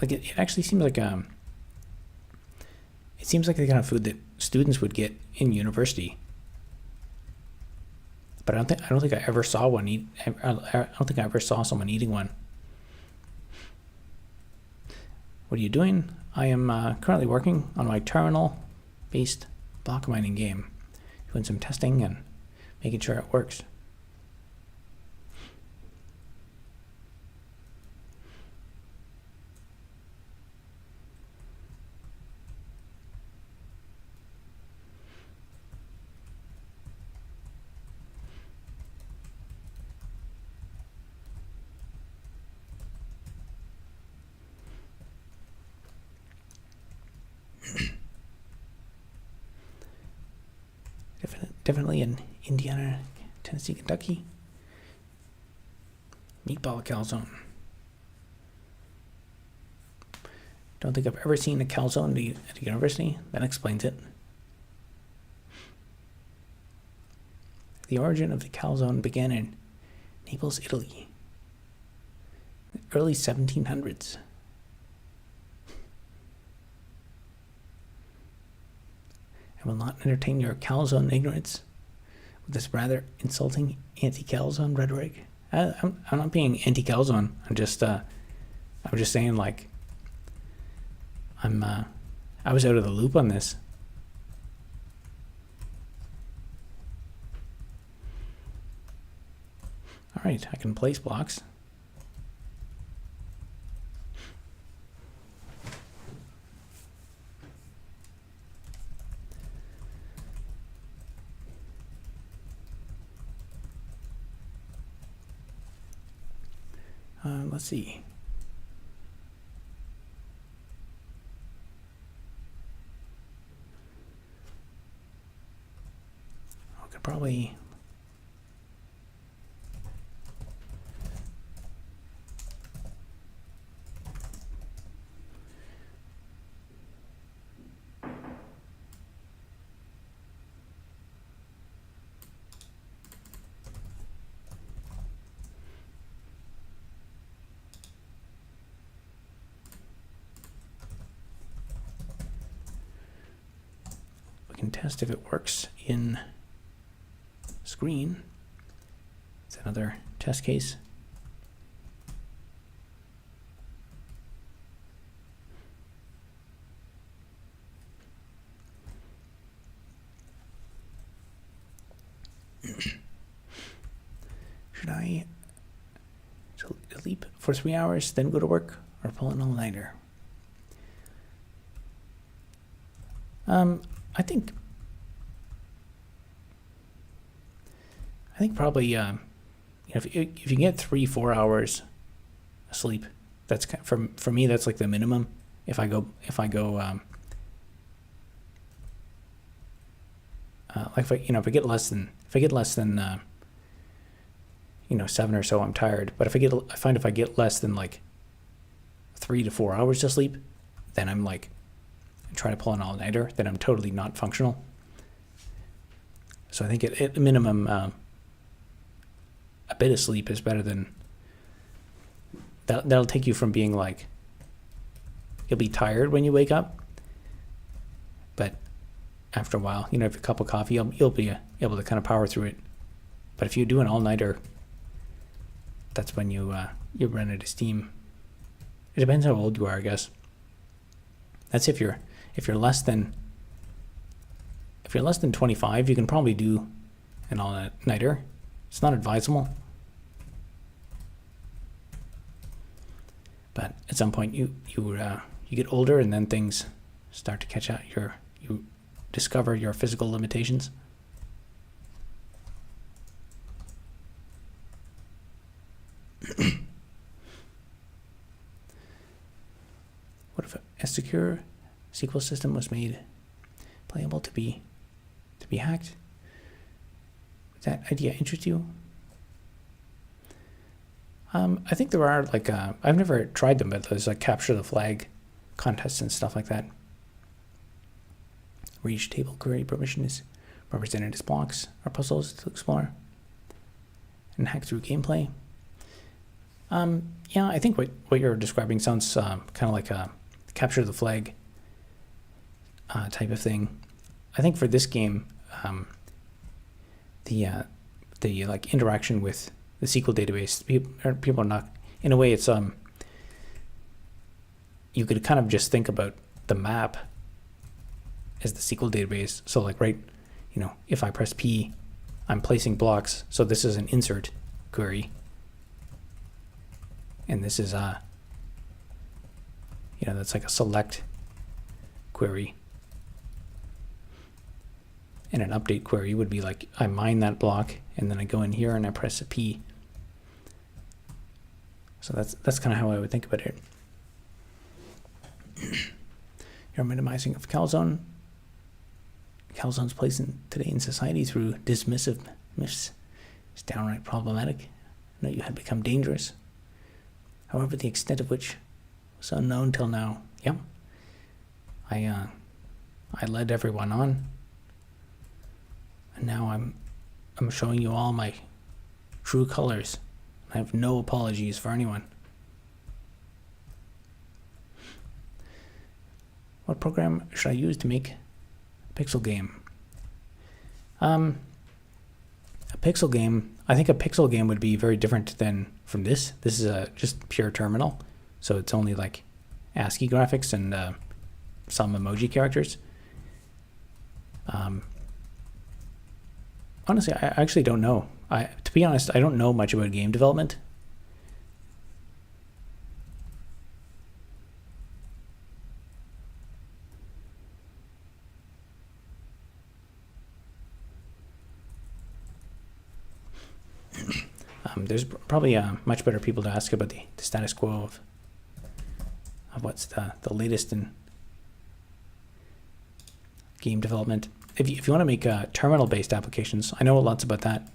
Like it actually seems like it seems like the kind of food that students would get in university. But I don't think I ever saw one eat. I don't think I ever saw someone eating one. What are you doing? I am currently working on my terminal-based block mining game, doing some testing and making sure it works. Definitely in Indiana, Tennessee, Kentucky. Meatball calzone. Don't think I've ever seen a calzone at a university. That explains it. The origin of the calzone began in Naples, Italy, in the early 1700s. I will not entertain your calzone ignorance with this rather insulting anti-calzone rhetoric. I'm not being anti-calzone. I'm just saying, like, I was out of the loop on this. All right, I can place blocks. Let's see. I could probably test if it works in screen. It's another test case. Should I sleep for 3 hours, then go to work, or pull an all-nighter? I think probably if you get 3-4 hours of sleep, that's for me that's like the minimum. If I go like if I get less than 7 or so, I'm tired. But I find if I get less than like 3 to 4 hours of sleep, then I'm like trying to pull an all-nighter, then I'm totally not functional. So I think at minimum, a bit of sleep is better than that'll take you from being like, you'll be tired when you wake up, but after a while, if a cup of coffee, you'll be able to kind of power through it. But if you do an all-nighter, that's when you run out of steam. It depends how old you are, I guess. That's if you're less than 25, you can probably do an all-nighter. It's not advisable, but at some point you get older, and then things start to catch up. You discover your physical limitations. What if a secure SQL system was made playable to be hacked? Does that idea interest you? I think there are I've never tried them, but there's capture the flag contests and stuff like that, where each table query permission is represented as blocks or puzzles to explore and hack through gameplay. Yeah, I think what you're describing sounds kind of like a capture the flag type of thing. I think for this game, the interaction with the SQL database, people are not, in a way, it's you could kind of just think about the map as the SQL database. So if I press P, I'm placing blocks. So this is an insert query, and this is that's like a select query. And an update query would be like, I mine that block, and then I go in here and I press a P. So that's kind of how I would think about it. You're minimizing of calzone. Calzone's place today in society through dismissive myths is downright problematic. I know you had become dangerous. However, the extent of which was unknown till now. Yep. I led everyone on. And now I'm showing you all my true colors. I have no apologies for anyone. What program should I use to make a pixel game? A pixel game, I think a pixel game would be very different than from this. This is just pure terminal. So it's only like ASCII graphics and some emoji characters. Honestly, I actually don't know. To be honest, I don't know much about game development. There's probably much better people to ask about the status quo of what's the latest in game development. If you want to make terminal-based applications, I know lots about that.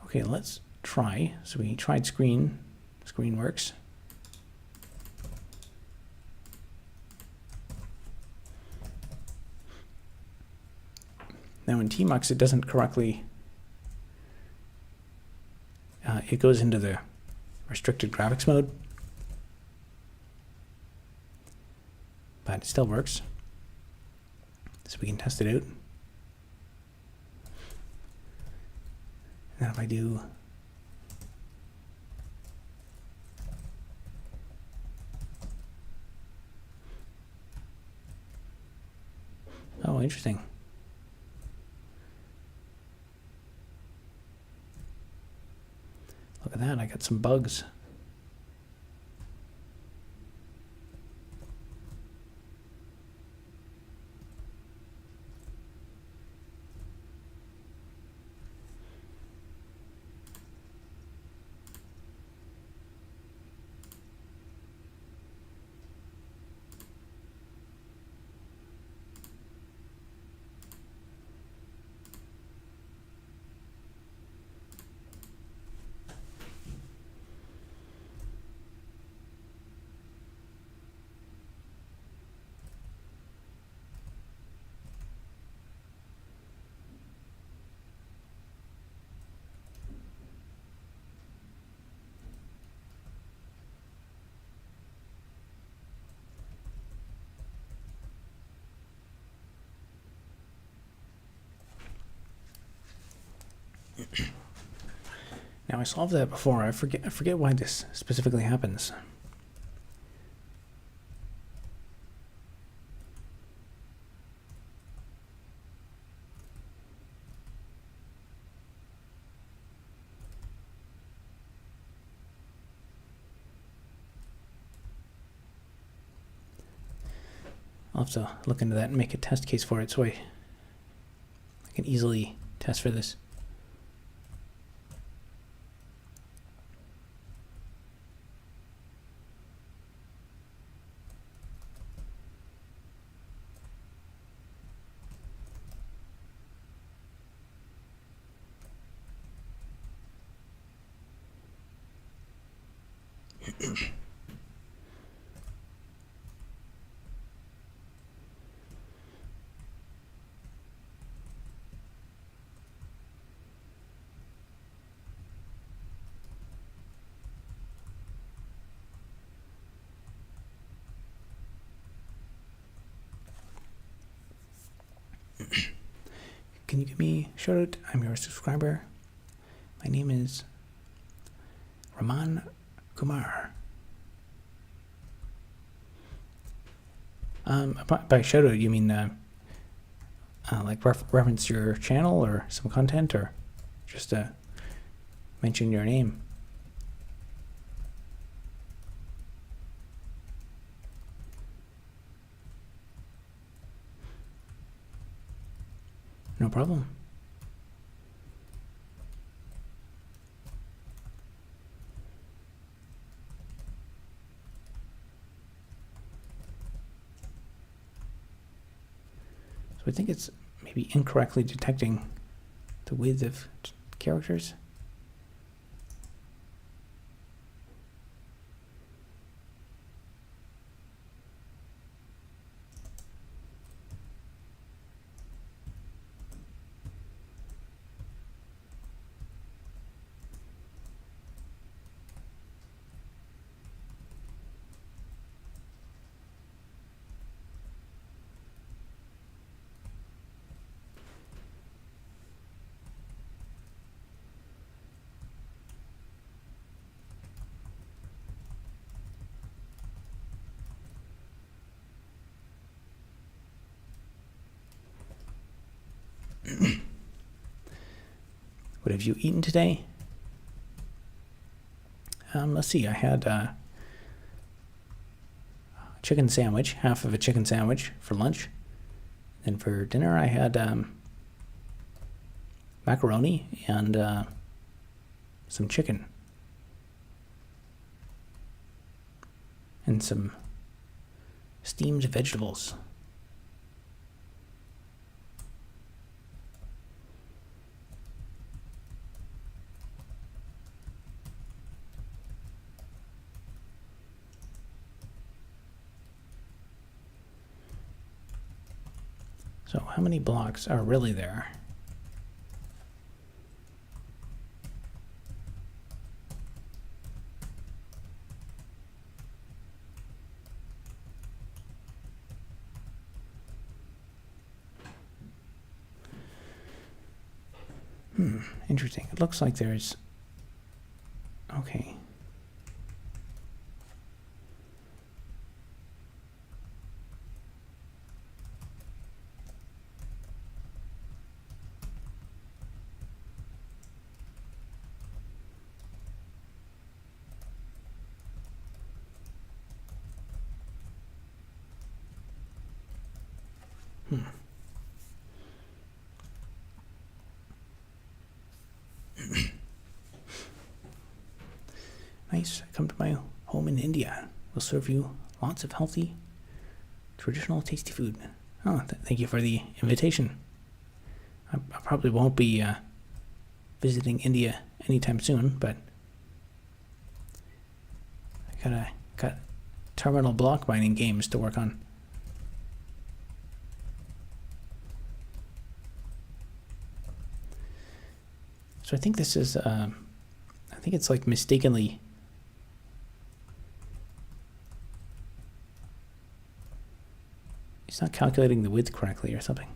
Okay, let's try. So we tried screen. Screen works. Now in Tmux, it doesn't correctly. It goes into the restricted graphics mode, but it still works. So we can test it out. Now if I do oh, interesting. Look at that, I got some bugs. Now I solved that before. I forget why this specifically happens. I'll have to look into that and make a test case for it so I can easily test for this. Can you give me a shout out? I'm your subscriber. My name is Raman Kumar. By shout out, you mean like reference your channel or some content, or just mention your name? No problem. So I think it's maybe incorrectly detecting the width of characters. What have you eaten today? Let's see, I had a chicken sandwich, half of a chicken sandwich for lunch. And for dinner I had macaroni and some chicken. And some steamed vegetables. So how many blocks are really there? Interesting. It looks like there's... Okay. Nice. Come to my home in India. We'll serve you lots of healthy, traditional, tasty food. Oh, thank you for the invitation. I probably won't be visiting India anytime soon, but I got terminal block mining games to work on. So I think this is, I think it's like mistakenly it's not calculating the width correctly or something.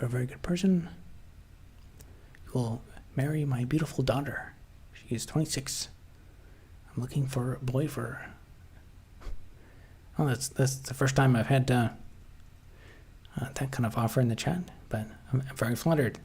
You're a very good person. You will marry my beautiful daughter. She is 26. I'm looking for a boy for her. Well, that's the first time I've had that kind of offer in the chat, but I'm very flattered.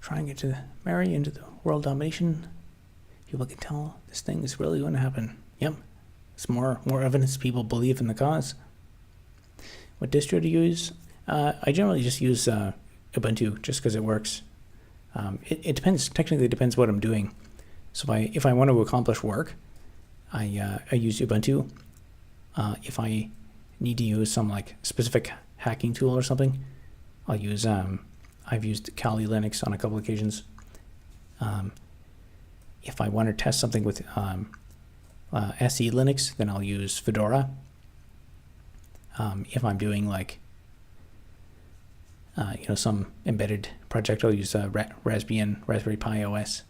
Trying to get to marry into the world domination. People can tell this thing is really going to happen. Yep. It's more evidence people believe in the cause. What distro to use? I generally just use Ubuntu just because it works. It depends. Technically, it depends what I'm doing. So if I want to accomplish work, I use Ubuntu. If I need to use some like specific hacking tool or something, I'll use I've used Kali Linux on a couple occasions. If I want to test something with SE Linux, then I'll use Fedora. If I'm doing like some embedded project, I'll use Raspberry Pi OS.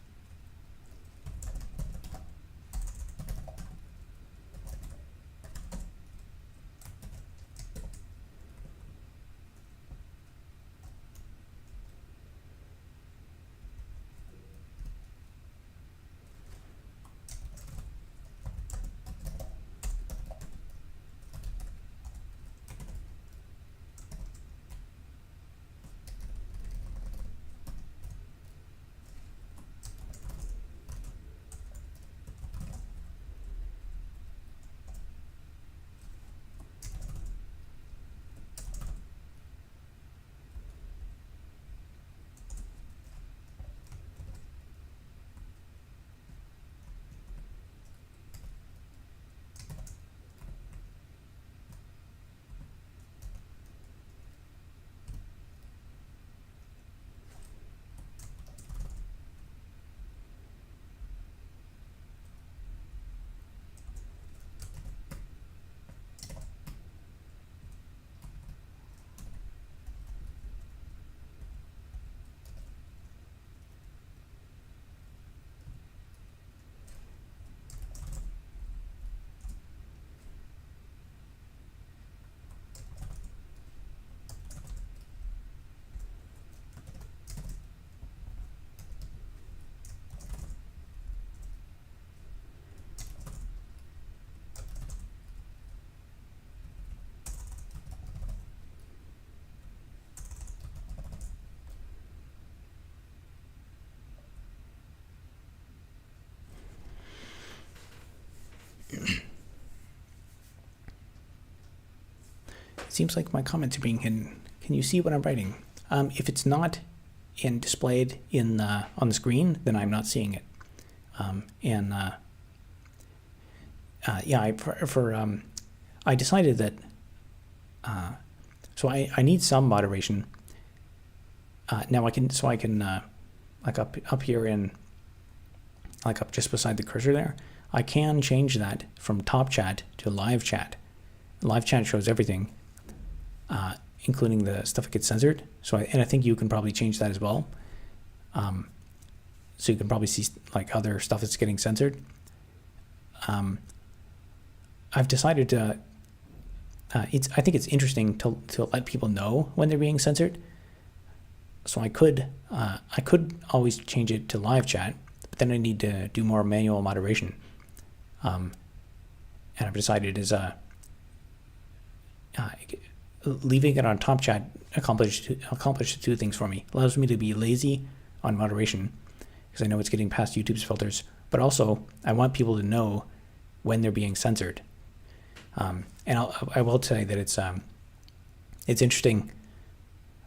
It seems like my comments are being hidden. Can you see what I'm writing? If it's not displayed on the screen, then I'm not seeing it. I decided that. So I need some moderation. Now I can like up here in, like up just beside the cursor there, I can change that from top chat to live chat. Live chat shows everything, including the stuff that gets censored. So I think you can probably change that as well. So you can probably see like other stuff that's getting censored. I've decided to. I think it's interesting to let people know when they're being censored. So I could always change it to live chat, but then I need to do more manual moderation. And I've decided is leaving it on top chat accomplished two things for me. It allows me to be lazy on moderation because I know it's getting past YouTube's filters, but also I want people to know when they're being censored. And I will say that it's interesting,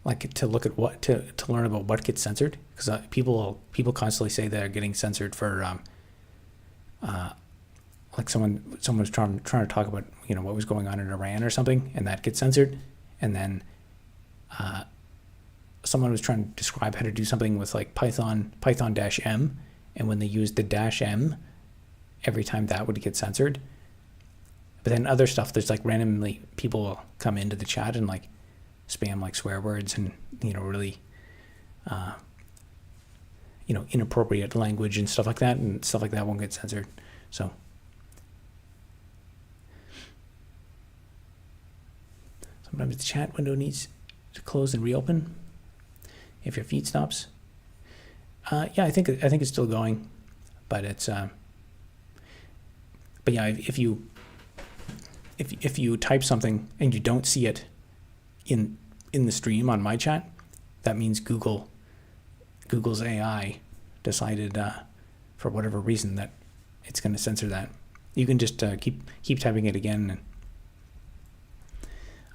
like to look at to learn about what gets censored, because people constantly say they're getting censored for like someone was trying to talk about what was going on in Iran or something, and that gets censored, and then someone was trying to describe how to do something with like Python -m, and when they used the -m, every time that would get censored. But then other stuff, there's like randomly people will come into the chat and like spam like swear words and really inappropriate language and stuff like that, and stuff like that won't get censored. So sometimes the chat window needs to close and reopen if your feed stops. Yeah, I think it's still going, but it's but yeah, if you type something and you don't see it in the stream on my chat, that means Google's AI decided for whatever reason that it's going to censor that. You can just keep typing it again.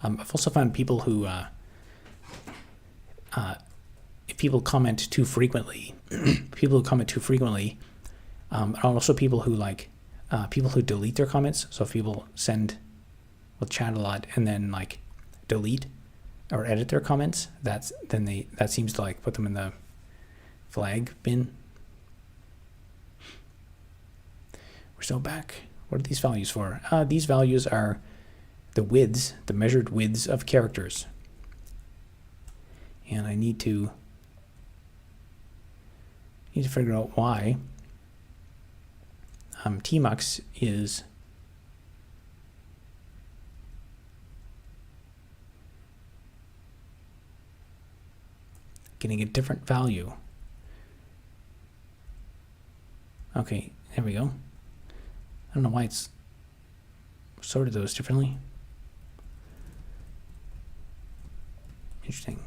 And I've also found people who if people comment too frequently, are also people who delete their comments. So if people will chat a lot and then like delete or edit their comments, that seems to like put them in the flag bin. We're still back. What are these values for? These values are the widths, the measured widths of characters. And I need to figure out why tmux is getting a different value. Okay, there we go. I don't know why it's sorted those differently. Interesting.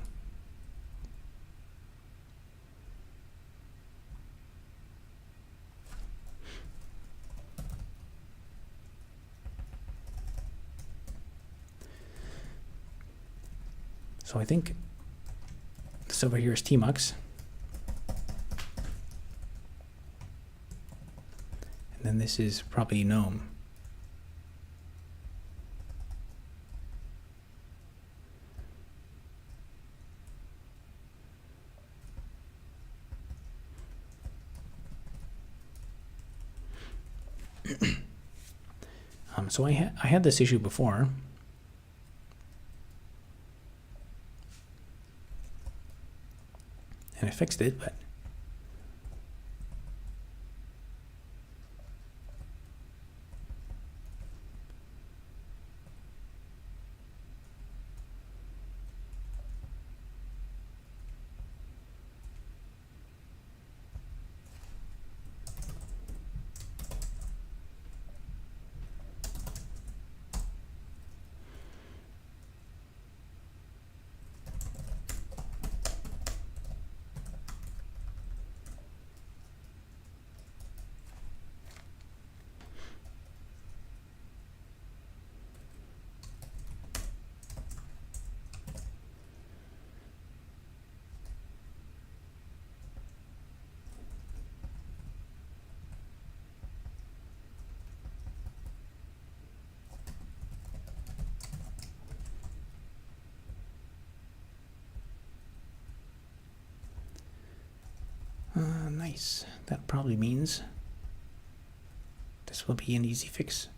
So I think this over here is tmux. And then this is probably gnome. So I had this issue before. And I fixed it, but Nice. That probably means this will be an easy fix.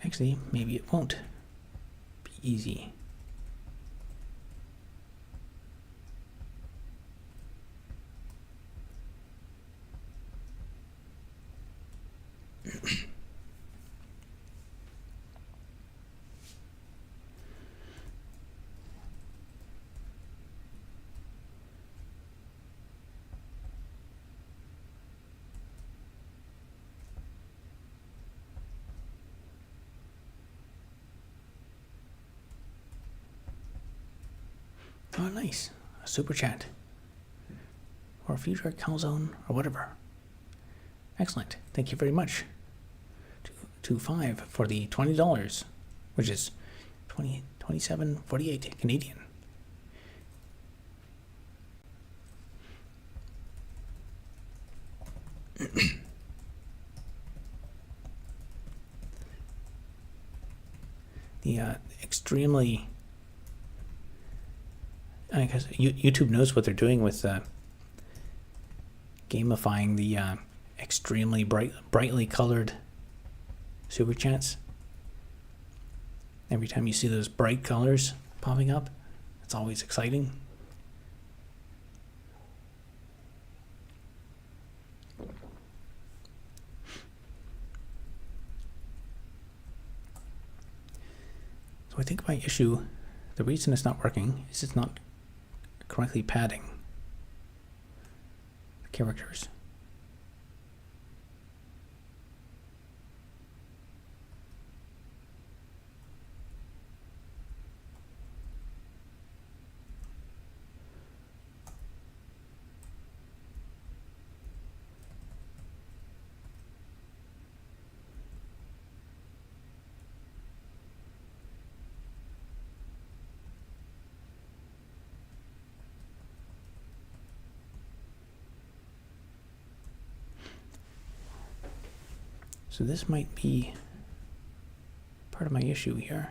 Actually, maybe it won't be easy. Oh, nice. A super chat. Or a future calzone or whatever. Excellent. Thank you very much. 225 for the $20, which is 27.48 Canadian. The extremely, I guess YouTube knows what they're doing with gamifying the extremely brightly colored super chats. Every time you see those bright colors popping up, it's always exciting. So I think my issue, the reason it's not working is it's not correctly padding the characters. So this might be part of my issue here.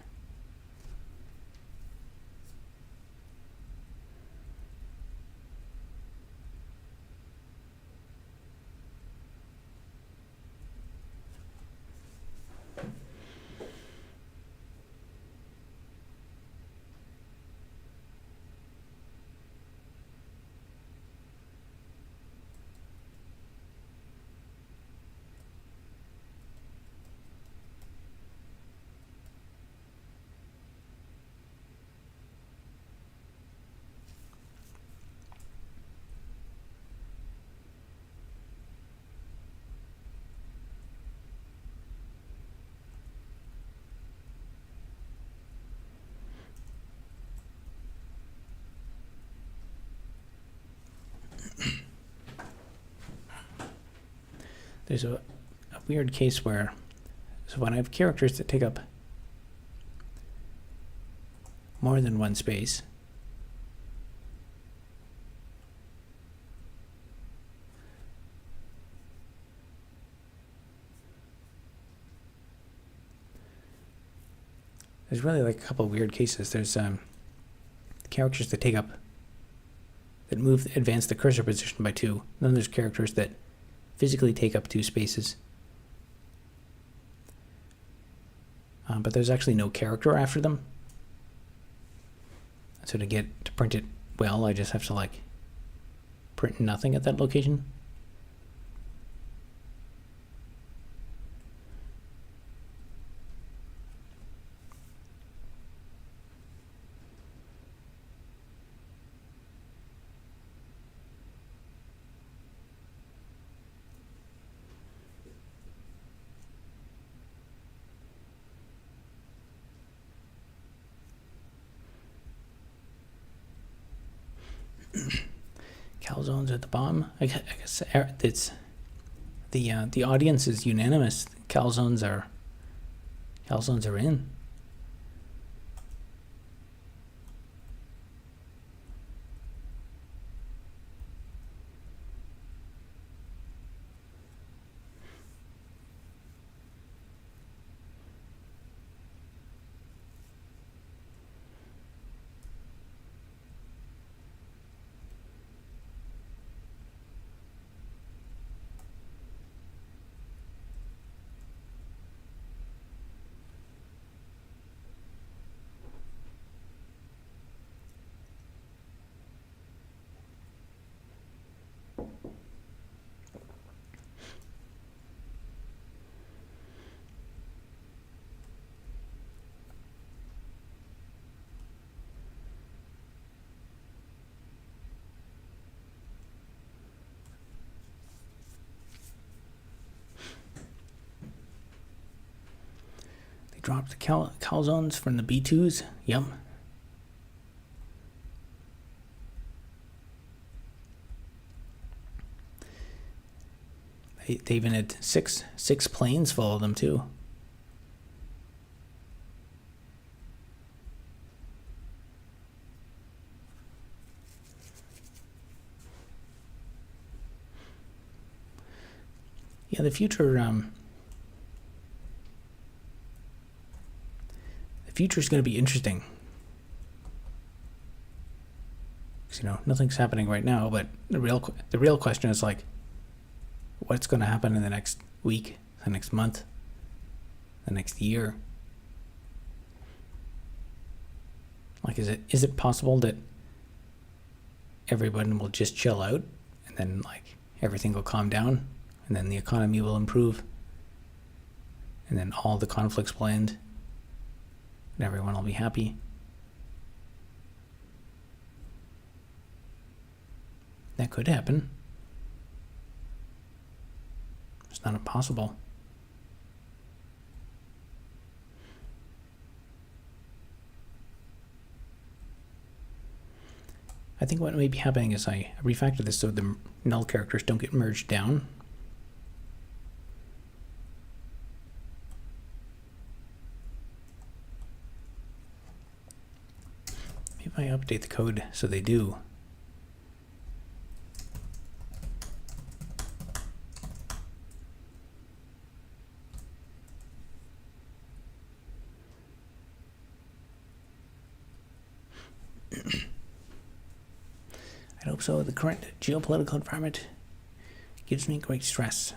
there's a weird case where, so when I have characters that take up more than one space, there's really like a couple of weird cases. There's characters that advance the cursor position by 2. Then there's characters that physically take up 2 spaces. But there's actually no character after them. So to print it well, I just have to like print nothing at that location. Calzones at the bottom. I guess it's the audience is unanimous. Calzones are in. Drop the calzones from the B2s. Yep. They even had six planes full of them too. Yeah, the future is going to be interesting. Because, nothing's happening right now, but the real question is like, what's going to happen in the next week, the next month, the next year? Like, is it possible that everyone will just chill out and then like everything will calm down and then the economy will improve and then all the conflicts will end and everyone will be happy? That could happen. It's not impossible. I think what may be happening is I refactor this so the null characters don't get merged down. Maybe I update the code so they do. I hope so. The current geopolitical environment gives me great stress.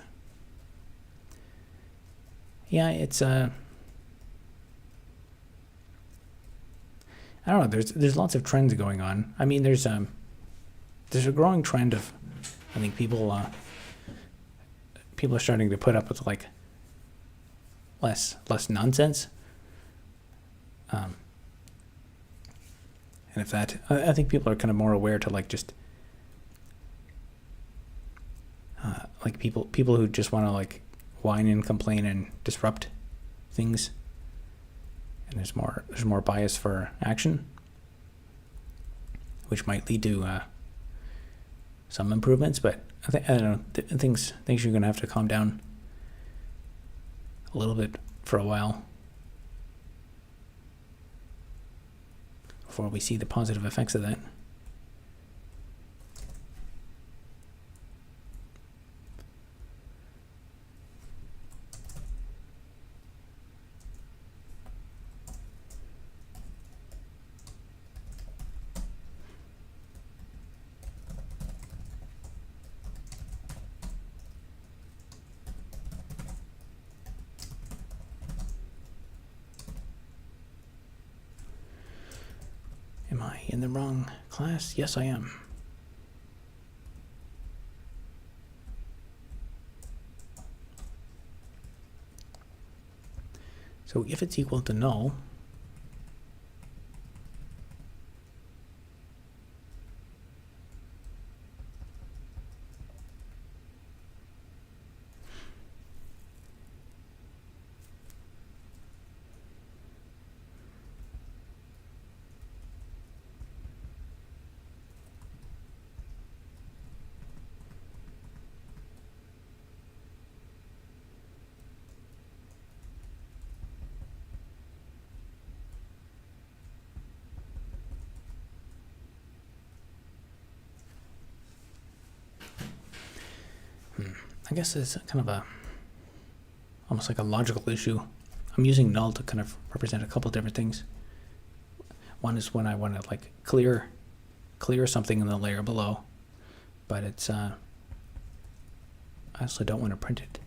Yeah, it's I don't know. There's lots of trends going on. I mean, there's a growing trend of, I think people are starting to put up with like less nonsense. And if that, I think people are kind of more aware to like just like people who just want to like whine and complain and disrupt things. And there's more bias for action, which might lead to some improvements. But I don't know, things are gonna have to calm down a little bit for a while before we see the positive effects of that. Am I in the wrong class? Yes, I am. So if it's equal to null, I guess it's kind of a almost like a logical issue. I'm using null to kind of represent a couple different things. One is when I want to like clear something in the layer below, but it's I also don't want to print it.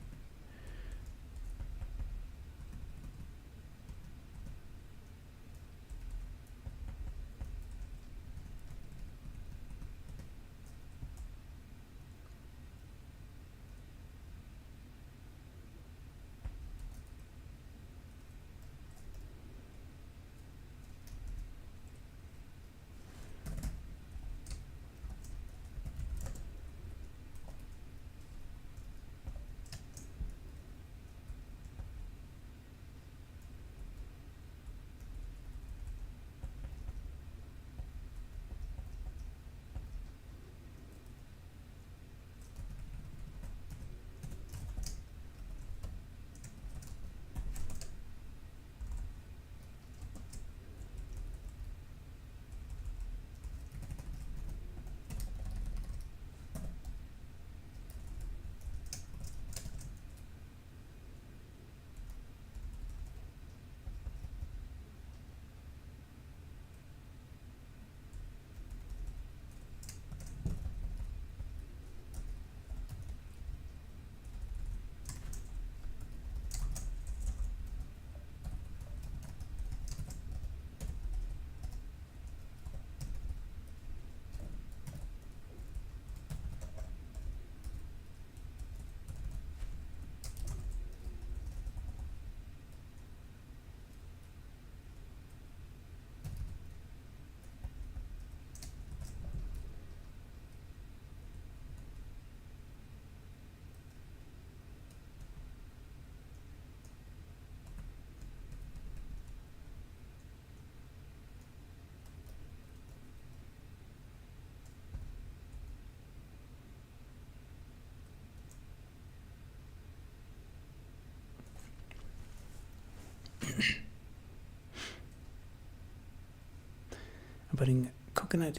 I'm putting coconut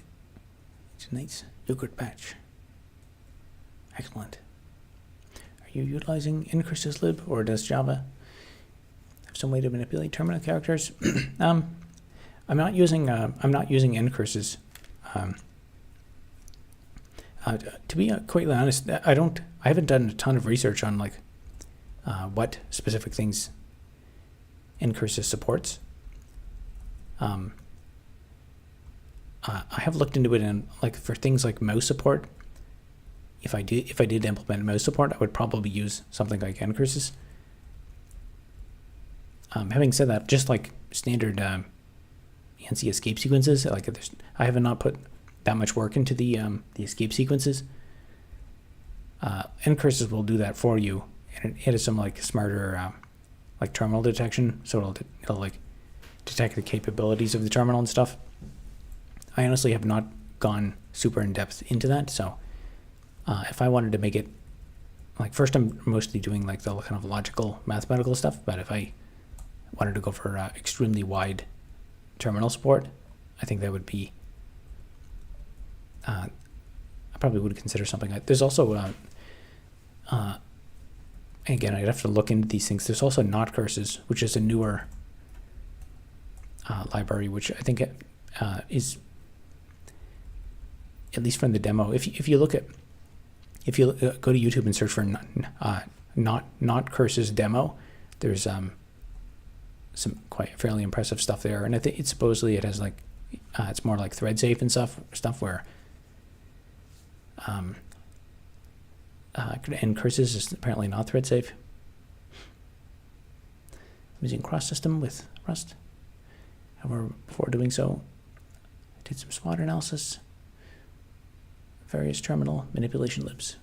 tonight's yogurt batch. Excellent. Are you utilizing incursus lib, or does Java have some way to manipulate terminal characters? I'm not using incursus. To be quite honest, I haven't done a ton of research on like what specific things incursus supports. I have looked into it, and like for things like mouse support, if I did implement mouse support, I would probably use something like incursus. Having said that, just like standard ANSI escape sequences, like I have not put that much work into the escape sequences. Incursus will do that for you, and it has some like smarter like terminal detection, so it'll like detect the capabilities of the terminal and stuff. I honestly have not gone super in depth into that, so If I wanted to make it, like first I'm mostly doing like the kind of logical mathematical stuff, but if I wanted to go for extremely wide terminal support, I think that would be, I probably would consider something like, there's also, again, I'd have to look into these things. There's also not curses, which is a newer library, which I think is, at least from the demo, if you look at, if you go to YouTube and search for not curses demo, there's some quite fairly impressive stuff there, and I think supposedly it has like it's more like thread safe and stuff where and curses is apparently not thread safe. I'm using cross system with Rust. However, before doing so, I did some SWOT analysis, various terminal manipulation libs.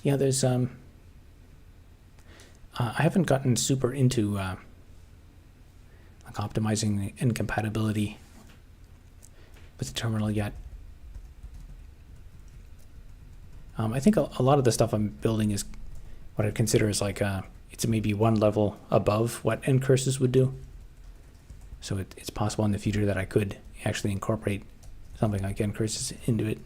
Yeah, there's I haven't gotten super into like optimizing incompatibility with the terminal yet. I think a lot of the stuff I'm building is what I'd consider is like it's maybe one level above what ncurses would do. So it's possible in the future that I could actually incorporate something like ncurses into it.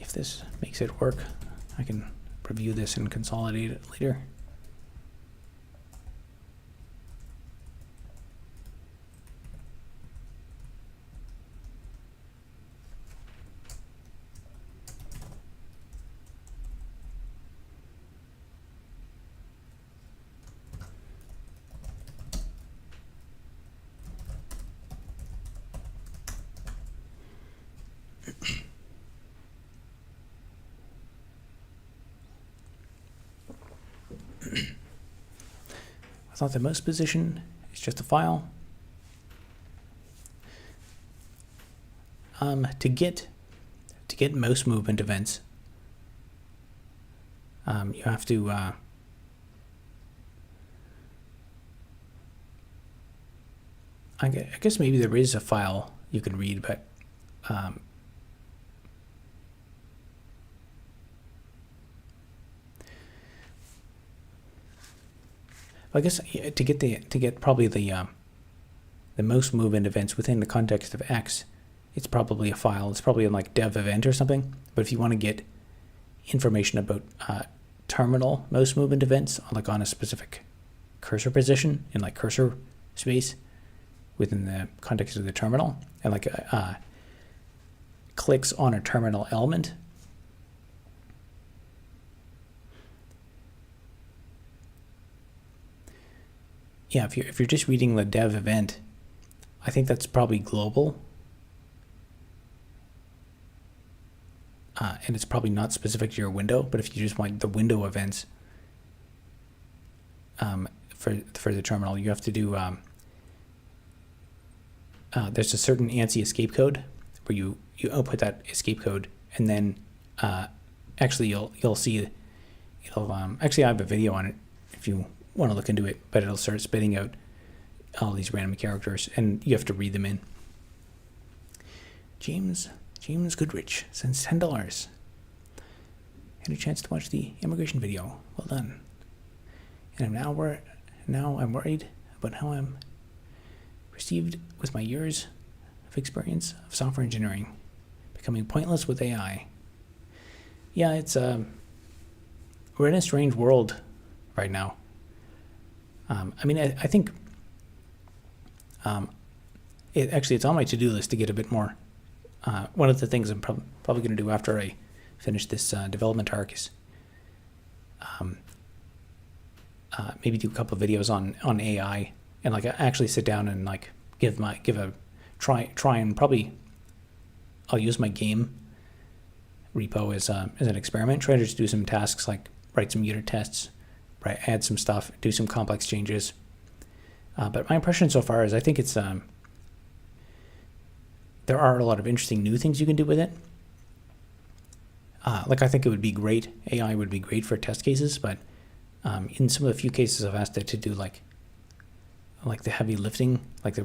If this makes it work, I can review this and consolidate it later. I thought the mouse position is just a file. To get mouse movement events, you have to I guess maybe there is a file you can read, but I guess to get probably the mouse movement events within the context of X, it's probably a file. It's probably in like dev event or something. But if you want to get information about terminal mouse movement events, like on a specific cursor position in like cursor space within the context of the terminal, and like clicks on a terminal element, yeah, if you're just reading the dev event, I think that's probably global, and it's probably not specific to your window. But if you just want the window events for the terminal, you have to do there's a certain ANSI escape code where you output that escape code, and then actually you'll see it'll actually I have a video on it if you want to look into it, but it'll start spitting out all these random characters, and you have to read them in. James Goodrich sends $10. Had a chance to watch the immigration video. Well done. And now I'm worried about how I'm perceived with my years of experience of software engineering, becoming pointless with AI. Yeah, it's we're in a strange world right now. I mean, I think it's on my to-do list to get a bit more. One of the things I'm probably going to do after I finish this development arc is maybe do a couple of videos on AI, and like actually sit down and like give a try and probably I'll use my game repo as an experiment. Try to just do some tasks like write some unit tests, right? Add some stuff, do some complex changes. But my impression so far is I think it's there are a lot of interesting new things you can do with it. Like I think it would be great. AI would be great for test cases, but in some of the few cases I've asked it to do like the heavy lifting, like the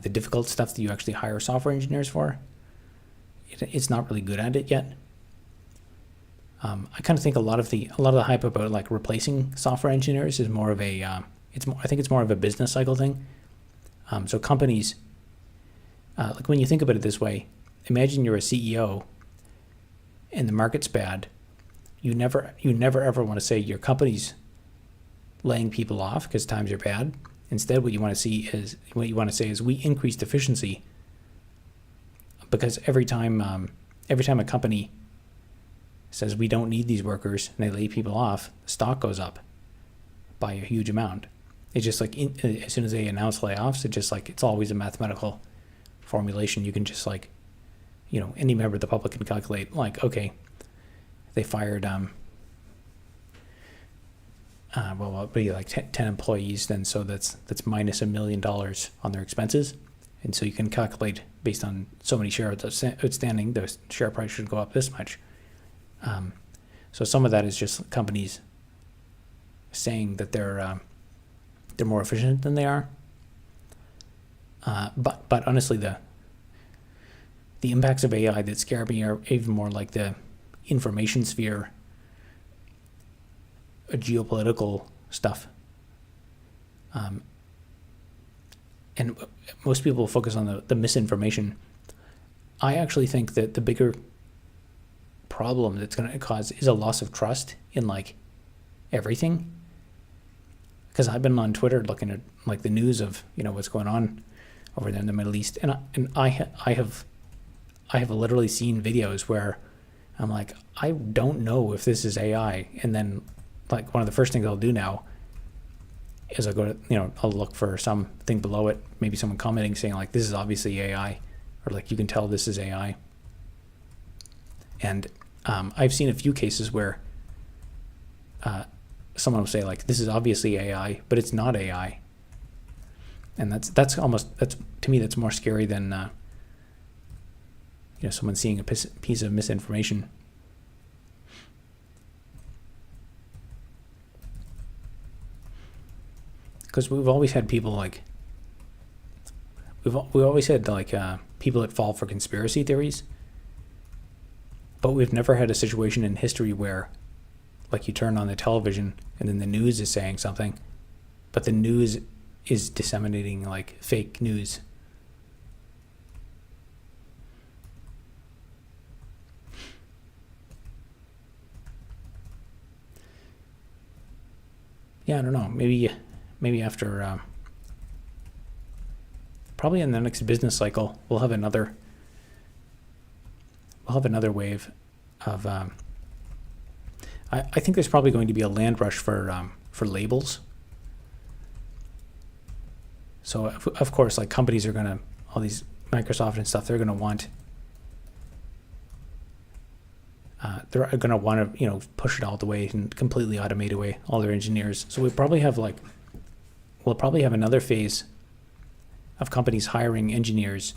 difficult stuff that you actually hire software engineers for, it's not really good at it yet. I kind of think a lot of the hype about like replacing software engineers is more of a I think it's more of a business cycle thing. So companies, like when you think about it this way, imagine you're a CEO and the market's bad. You never ever want to say your company's laying people off because times are bad. Instead, what you want to say is we increased efficiency, because every time a company says we don't need these workers and they lay people off, the stock goes up by a huge amount. It's just like as soon as they announce layoffs, it's always a mathematical formulation. You can just like, any member of the public can calculate like, okay, they fired well, it'd be like 10 employees then, so that's minus $1 million on their expenses, and so you can calculate based on so many shares outstanding, the share price should go up this much. So some of that is just companies saying that they're more efficient than they are. But honestly, the impacts of AI that scare me are even more like the information sphere, geopolitical stuff. And most people focus on the misinformation. I actually think that the bigger problem that's going to cause is a loss of trust in like everything. Because I've been on Twitter looking at like the news of what's going on over there in the Middle East, and I have literally seen videos where I'm like, I don't know if this is AI, and then like one of the first things I'll do now is I'll go to I'll look for something below it, maybe someone commenting saying like this is obviously AI, or like you can tell this is AI. And I've seen a few cases where someone will say like this is obviously AI, but it's not AI, and that's to me that's more scary than someone seeing a piece of misinformation. Because we've always had people like we've always had like people that fall for conspiracy theories, but we've never had a situation in history where like you turn on the television and then the news is saying something, but the news is disseminating like fake news. Yeah, I don't know. Maybe after probably in the next business cycle, we'll have another wave of. I think there's probably going to be a land rush for labels. So of course, like companies are gonna, all these Microsoft and stuff, they're gonna want. They're going to want to, push it all the way and completely automate away all their engineers. So we'll probably have another phase of companies hiring engineers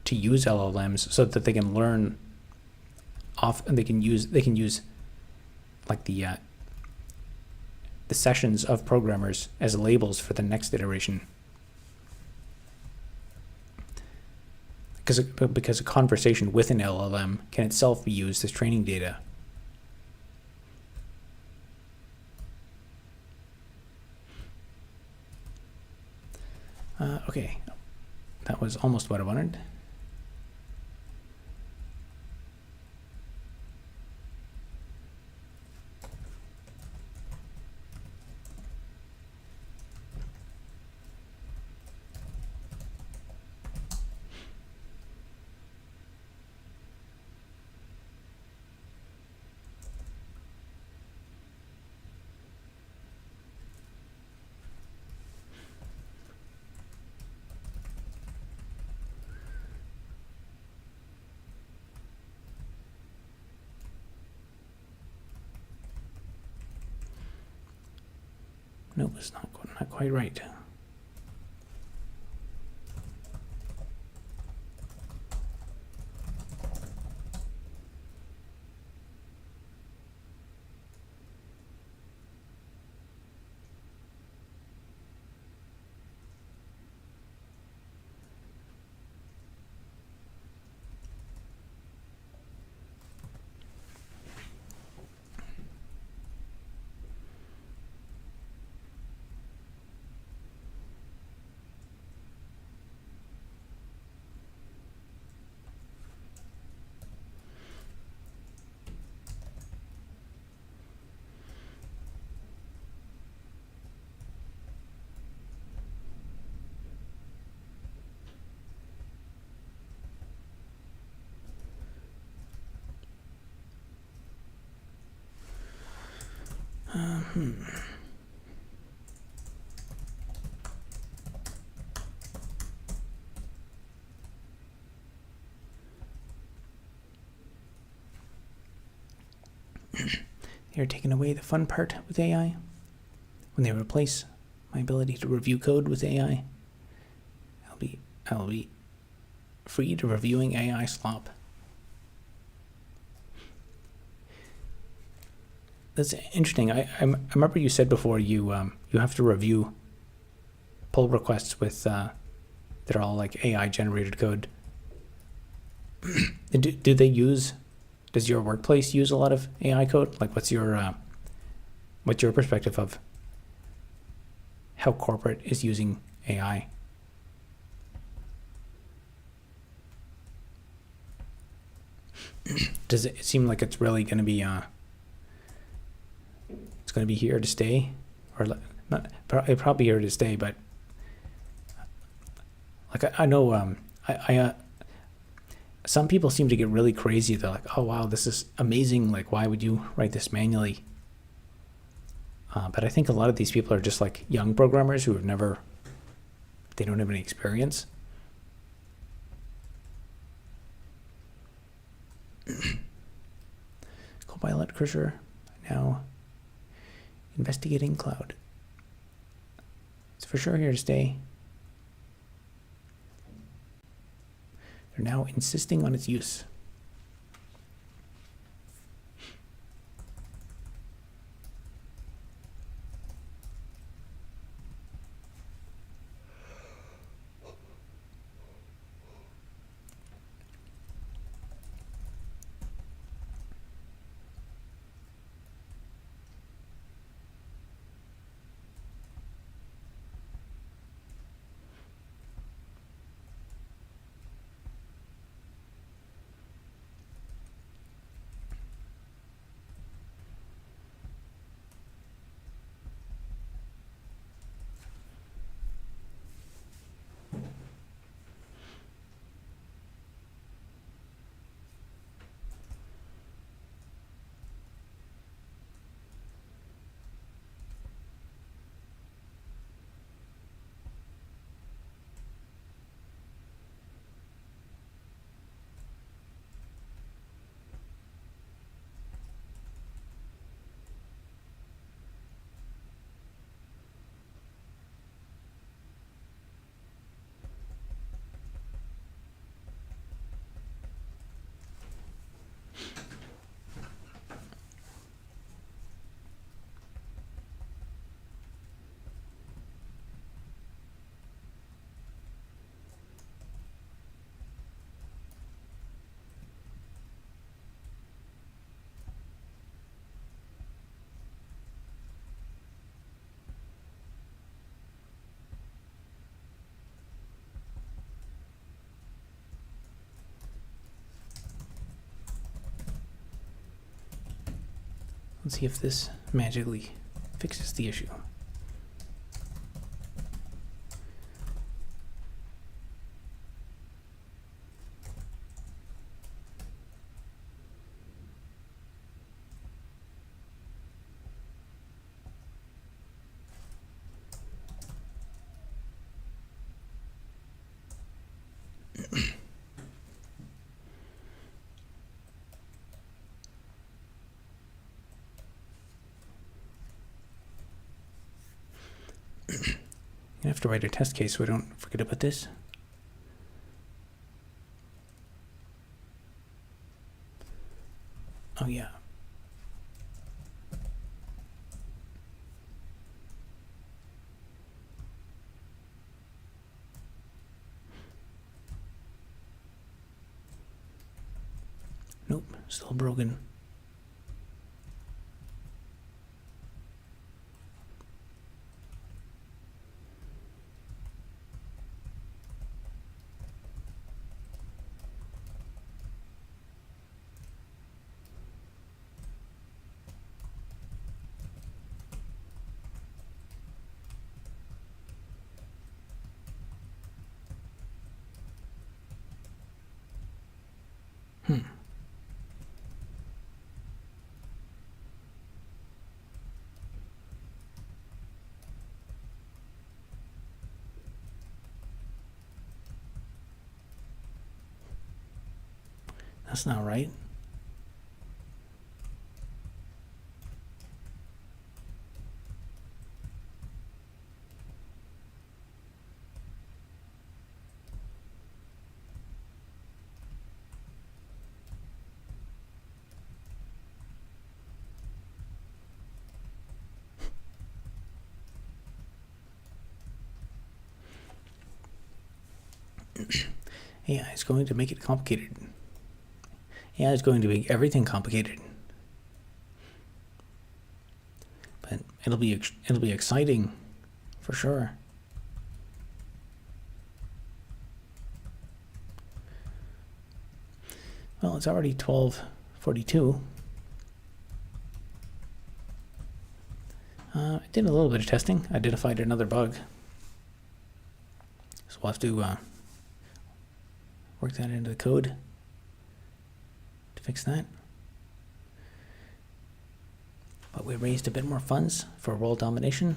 to use LLMs so that they can learn off, and they can use like the sessions of programmers as labels for the next iteration. Because a conversation with an LLM can itself be used as training data. Okay, that was almost what I wanted. Nope, it's not quite right. They're taking away the fun part with AI. When they replace my ability to review code with AI, I'll be free to reviewing AI slop. That's interesting. I remember you said before you have to review pull requests with that are all like AI generated code. Do they use? Does your workplace use a lot of AI code? Like, what's your perspective of how corporate is using AI? Does it seem like it's really going to be it's going to be here to stay, or not? Probably here to stay, but like I know some people seem to get really crazy. They're like, oh wow, this is amazing, like why would you write this manually? But I think a lot of these people are just like young programmers who they don't have any experience. Copilot cursor now investigating cloud. It's for sure here to stay. They're now insisting on its use. Let's see if this magically fixes the issue. I have to write a test case so I don't forget about this. Oh yeah. Nope, still broken. That's not right. Yeah, it's going to make it complicated. Yeah, it's going to make everything complicated. But it'll be exciting for sure. Well, it's already 12:42. I did a little bit of testing. Identified another bug. So we'll have to work that into the code to fix that. But we raised a bit more funds for world domination.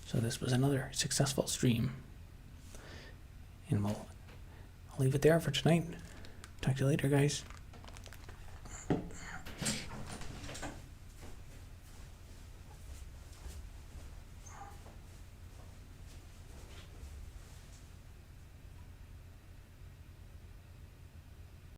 So this was another successful stream. And I'll leave it there for tonight. Talk to you later, guys.